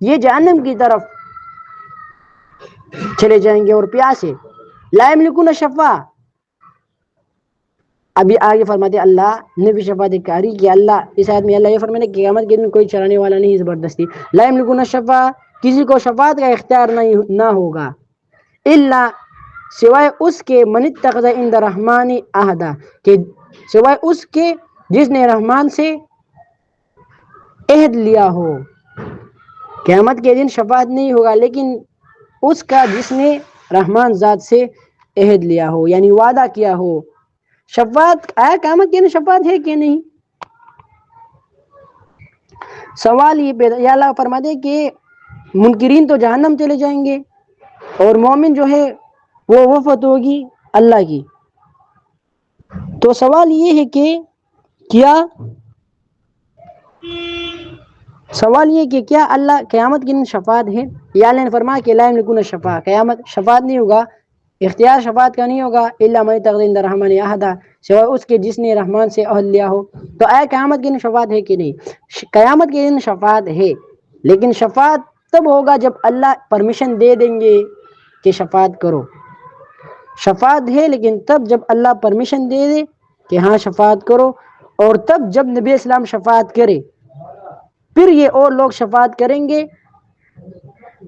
یہ جہنم کی طرف چلے جائیں گے اور پیاسے. لا یملکون الشفاعہ ابھی آگے فرماتے اللہ نے بھی شفاعت کاری کہ اللہ اس آیت میں اللہ یہ فرمانے کہ قیامت کے دن کوئی چڑھانے والا نہیں زبردستی. لا یملکون الشفاعہ کسی کو شفاعت کا اختیار نہ ہوگا. الا سوائے اس کے من اتخذ عند الرحمن عہدا کہ سوائے اس کے جس نے رحمان سے عہد لیا ہو. قیامت کے دن شفاعت نہیں ہوگا لیکن اس کا جس نے رحمان ذات سے عہد لیا ہو، یعنی وعدہ کیا ہو. شفاعت آیا قیامت کے دن شفاعت ہے کہ نہیں؟ سوال یہ پیدا یا اللہ فرما دے کہ منکرین تو جہنم چلے جائیں گے اور مومن جو ہے وہ وفد ہوگی اللہ کی. تو سوال یہ ہے کہ کیا اللہ قیامت کے دن شفاعت ہے؟ یا اللہ نے فرمایا کہ لا یملکون الشفاعہ قیامت شفاعت نہیں ہوگا، اختیار شفاعت کا نہیں ہوگا. الا من اتخذ عند الرحمن عہدا سوائے اس کے جس نے رحمان سے عہد لیا ہو. تو آیا قیامت کے دن شفاعت ہے کہ نہیں؟ قیامت کے دن شفاعت ہے، لیکن شفاعت تب ہوگا جب اللہ پرمیشن دے دیں گے کہ شفاعت کرو. شفاعت ہے لیکن تب جب اللہ پرمیشن دے دے کہ ہاں شفاعت کرو، اور تب جب نبی اسلام شفاعت کرے پھر یہ اور لوگ شفاعت کریں گے.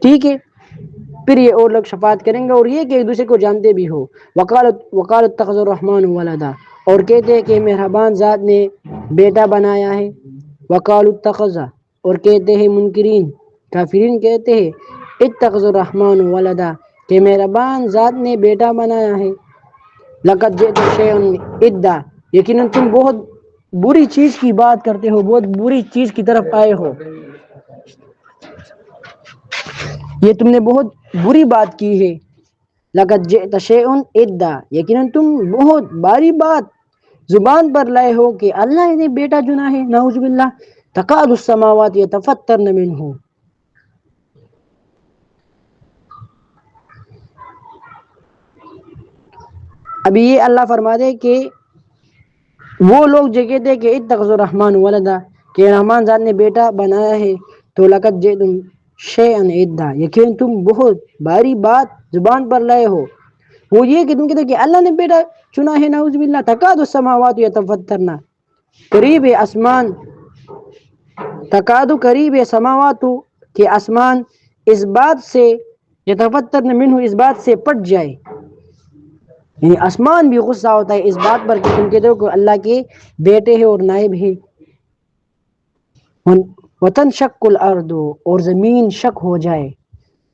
ٹھیک ہے. پھر یہ اور لوگ شفاعت کریں گے اور یہ کہ ایک دوسرے کو جانتے بھی ہو. وقال اتخذ الرحمن ولدا، اور کہتے ہیں کہ مہربان ذات نے بیٹا بنایا ہے. وقال اتخذ، اور کہتے ہیں منکرین کافرین کہتے ہیں اتخذ الرحمن ولدا، کہ مہربان ذات نے بیٹا بنایا ہے. لقد جئت شیئا ادا، یقیناً تم بہت بری چیز کی بات کرتے ہو، بہت بری چیز کی طرف آئے ہو. یہ تم نے بہت بری بات کی ہے. لقد جئت شیئا ادا، یقیناً تم بہت باری بات زبان پر لائے ہو کہ اللہ نے بیٹا چنا ہے. نعوذ باللہ. تکاد السماوات یتفطرن منہ، ابھی یہ اللہ فرما دے کہ وہ لوگ جو کہتے ہیں کہ اتخذ الرحمن ولدا، کہ رحمان ذات نے بیٹا بنایا ہے، تو لقد جئتم شیئا ادا، یقین تم بہت باری بات زبان پر لائے ہو. وہ یہ کہ تم کہتے کہ اللہ نے بیٹا چنا ہے. نعوذ باللہ. تکاد السماوات یتفطرن، قریب ہے آسمان، تکادو قریب ہے سماوات، کہ آسمان اس بات سے یتفطرن منہ، اس بات سے پٹ جائے. یعنی آسمان بھی غصہ ہوتا ہے اس بات پر کہ تم کہتے ہو کہ اللہ کے بیٹے ہیں اور نائب ہیں. وتنشق الارض، اور زمین شک ہو جائے.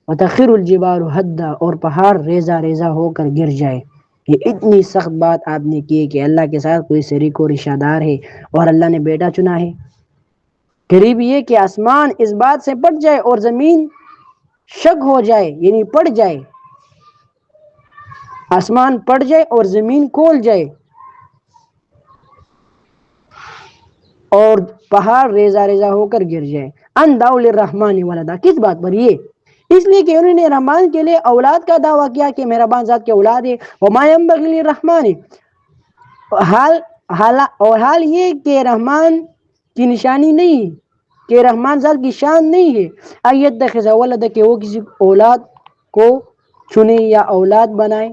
وتخر الجبال حدا، اور پہاڑ ریزہ ریزہ ہو کر گر جائے. یہ اتنی سخت بات آپ نے کی کہ اللہ کے ساتھ کوئی شریک و رشتہ دار ہے اور اللہ نے بیٹا چنا ہے. قریب یہ کہ آسمان اس بات سے پٹ جائے اور زمین شک ہو جائے، یعنی پڑ جائے. آسمان پڑ جائے اور زمین کھول جائے اور پہاڑ ریزہ ریزہ ہو کر گر جائے. ان دعوا للرحمن ولدا، کس بات پر؟ یہ اس لیے کہ انہوں نے رحمان کے لیے اولاد کا دعویٰ کیا کہ مہربان ذات کے اولاد ہے. وما ينبغي للرحمن، حال یہ کہ رحمان کی نشانی نہیں، کہ رحمان ذات کی شان نہیں ہے ان يتخذ ولدا، کہ وہ کسی اولاد کو چنے یا اولاد بنائے.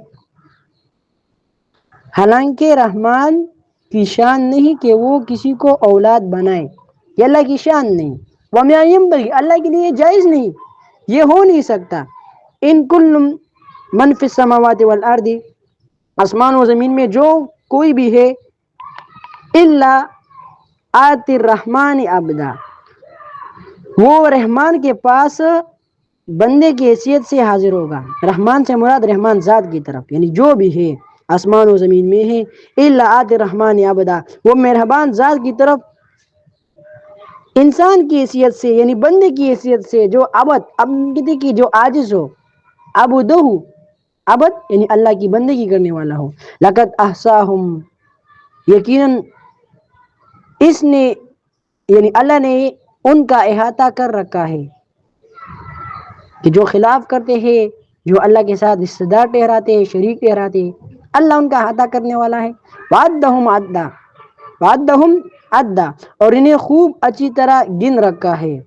حالانکہ رحمان کی شان نہیں کہ وہ کسی کو اولاد بنائے، یہ اللہ کی شان نہیں. وما ينبغي، اللہ کے لیے جائز نہیں، یہ ہو نہیں سکتا. ان کل من فی السماوات والارض، آسمان و زمین میں جو کوئی بھی ہے، الا آتی الرحمن عبدا، وہ رحمان کے پاس بندے کی حیثیت سے حاضر ہوگا. رحمان سے مراد رحمان ذات کی طرف، یعنی جو بھی ہے آسمان و زمین میں ہے، الا آتی الرحمن عبدا، وہ مہربان ذات کی طرف انسان کی حیثیت سے، یعنی بندے کی حیثیت سے، جو عبد کی جو عاجز ہو، عبدہ، عبد یعنی اللہ کی بندگی کرنے والا ہو. لقد احصاہم، یقیناً اس نے یعنی اللہ نے ان کا احاطہ کر رکھا ہے، کہ جو خلاف کرتے ہیں، جو اللہ کے ساتھ رشتہ دار ٹھہراتے ہیں، شریک ٹھہراتے ہیں، اللہ ان کا احاطہ کرنے والا ہے. وعدہم عدا، وعدہم عدا، اور انہیں خوب اچھی طرح گن رکھا ہے،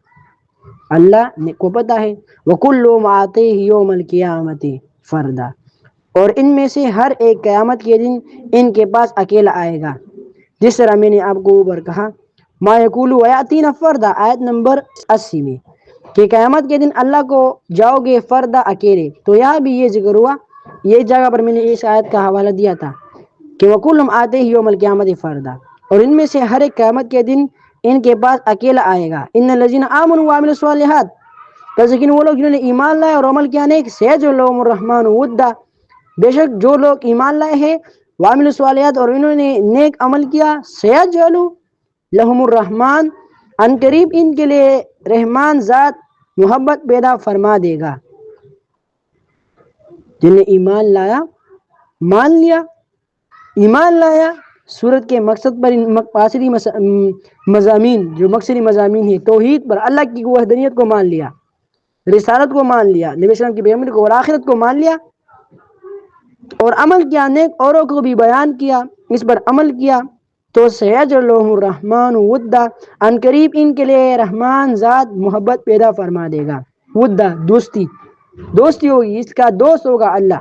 اللہ کو پتہ ہے. وکلہم آتیہ یوم القیامۃ فردا، اور ان میں سے ہر ایک قیامت کے دن ان کے پاس اکیلا آئے گا. جس طرح میں نے آپ کو اوپر کہا ما یقول ویاتین فردا، آیت نمبر 80 میں، کہ قیامت کے دن اللہ کو جاؤ گے فردا، اکیلے. تو یہاں بھی یہ ذکر ہوا، یہ جگہ پر میں نے اس آیت کا حوالہ دیا تھا کہ وکلہم آتیہ یوم القیامۃ فردا، اور ان میں سے ہر ایک قیامت کے دن ان کے پاس اکیلا آئے گا. ان الذین آمنوا وعملوا الصالحات، لیکن وہ لوگ جنہوں نے ایمان لائے اور عمل کیا نیک، سیجعل لهم الرحمن ودا، بے شک جو لوگ ایمان لائے ہیں، وعملوا الصالحات، اور انہوں نے نیک عمل کیا، سیجعل لهم الرحمن، ان قریب ان کے لیے رحمان ذات محبت پیدا فرما دے گا. جن نے ایمان لایا، مان لیا، ایمان لایا، سورت کے مقصد پر مقاصدی مضامین، جو مقصدی مضامین ہیں، توحید پر، اللہ کی وحدانیت کو مان لیا، رسالت کو مان لیا، نبی اسلام کی پیغمبر کو اور آخرت کو مان لیا، اور عمل کیا، نیک اوروں کو بھی بیان کیا، اس پر عمل کیا، تو سیجعل لهم الرحمن ودا، ان قریب ان کے لیے رحمان ذات محبت پیدا فرما دے گا. ودا، دوستی ہوگی، اس کا دوست ہوگا اللہ.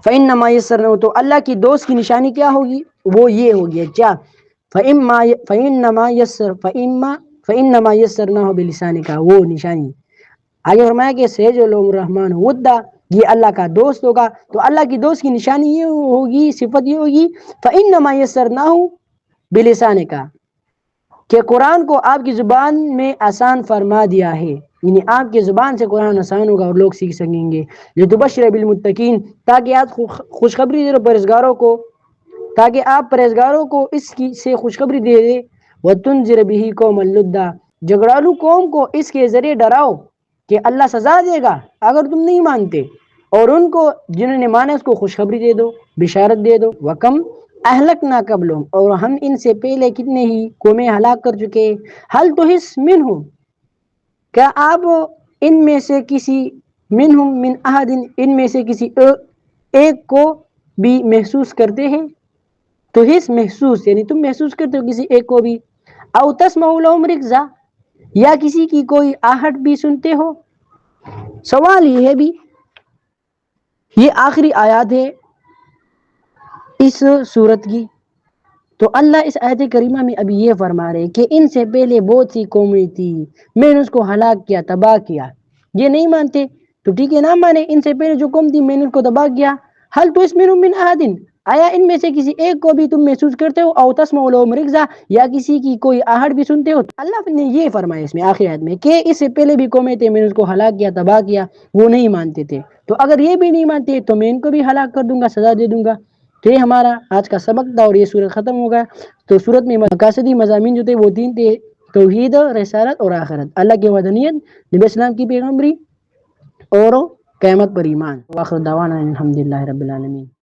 فإنما يسرناه، تو اللہ کی دوست کی نشانی کیا ہوگی؟ وہ یہ ہوگی کیا؟ فإنما يسرناه بلسانك، وہ نشانی آگے فرمایا کہ سیجعلہم الرحمن ودا، یہ اللہ کا دوست ہوگا. تو اللہ کی دوست کی نشانی یہ ہوگی، صفت یہ ہوگی فَإِنَّمَا يَسَّرْنَاهُ بِلِسَانِكَ، کہ قرآن کو آپ کی زبان میں آسان فرما دیا ہے، یعنی آپ کی زبان سے قرآن آسان ہوگا اور لوگ سیکھ سکیں گے. لِتُبَشِّرَ بِالْمُتَّقِينَ، تاکہ آپ خوشخبری دے دو پرہیزگاروں کو، تاکہ آپ پرہیزگاروں کو اس کی سے خوشخبری دے دے. وَتُنذِرَ بِهِ قَوْمًا لُدًّا، جھگڑالو قوم کو اس کے ذریعے ڈراؤ کہ اللہ سزا دے گا اگر تم نہیں مانتے، اور ان کو جنہوں نے مانا اس کو خوشخبری دے دو، بشارت دے دو. وَكَمْ اہلکنا قبلہم، اور ہم ان سے پہلے کتنے ہی قومیں ہلاک کر چکے. حل تحس منہم، کیا آپ ان میں سے کسی، منہم من احد، ان میں سے کسی ایک کو بھی محسوس کرتے ہیں؟ تو حس محسوس، یعنی تم محسوس کرتے ہو کسی ایک کو بھی. او تسمع لہم رکزا، یا کسی کی کوئی آہٹ بھی سنتے ہو. سوال یہ ہے بھی، یہ آخری آیات ہے اس سورت کی. تو اللہ اس آیت کریمہ میں ابھی یہ فرما رہے کہ ان سے پہلے بہت سی قومیں تھی، میں نے اس کو ہلاک کیا، تباہ کیا. یہ نہیں مانتے تو ٹھیک ہے، نہ مانے. ان سے پہلے جو قوم تھی میں نے اس کو تباہ کیا. حل تسمع من احد، آیا ان میں سے کسی ایک کو بھی تم محسوس کرتے ہو؟ او تسمع لہم رکزا، یا کسی کی کوئی آہٹ بھی سنتے ہو؟ اللہ نے یہ فرمایا اس میں آخری آیت میں کہ اس سے پہلے بھی قومیں تھے، میں نے اس کو ہلاک کیا، تباہ کیا، وہ نہیں مانتے تھے. تو اگر یہ بھی نہیں مانتے تو میں ان کو بھی ہلاک کر دوں گا، سزا دے دوں گا. تو یہ ہمارا آج کا سبق تھا اور یہ سورت ختم ہوگا. تو سورت میں مقاصدی مضامین جو تھے وہ 3 تھے: توحید، رسالت اور آخرت، اللہ کی وحدانیت، نبی اسلام کی پیغمبری، اور قیامت پر ایمان. واخر دعوانا الحمدللہ رب العالمین.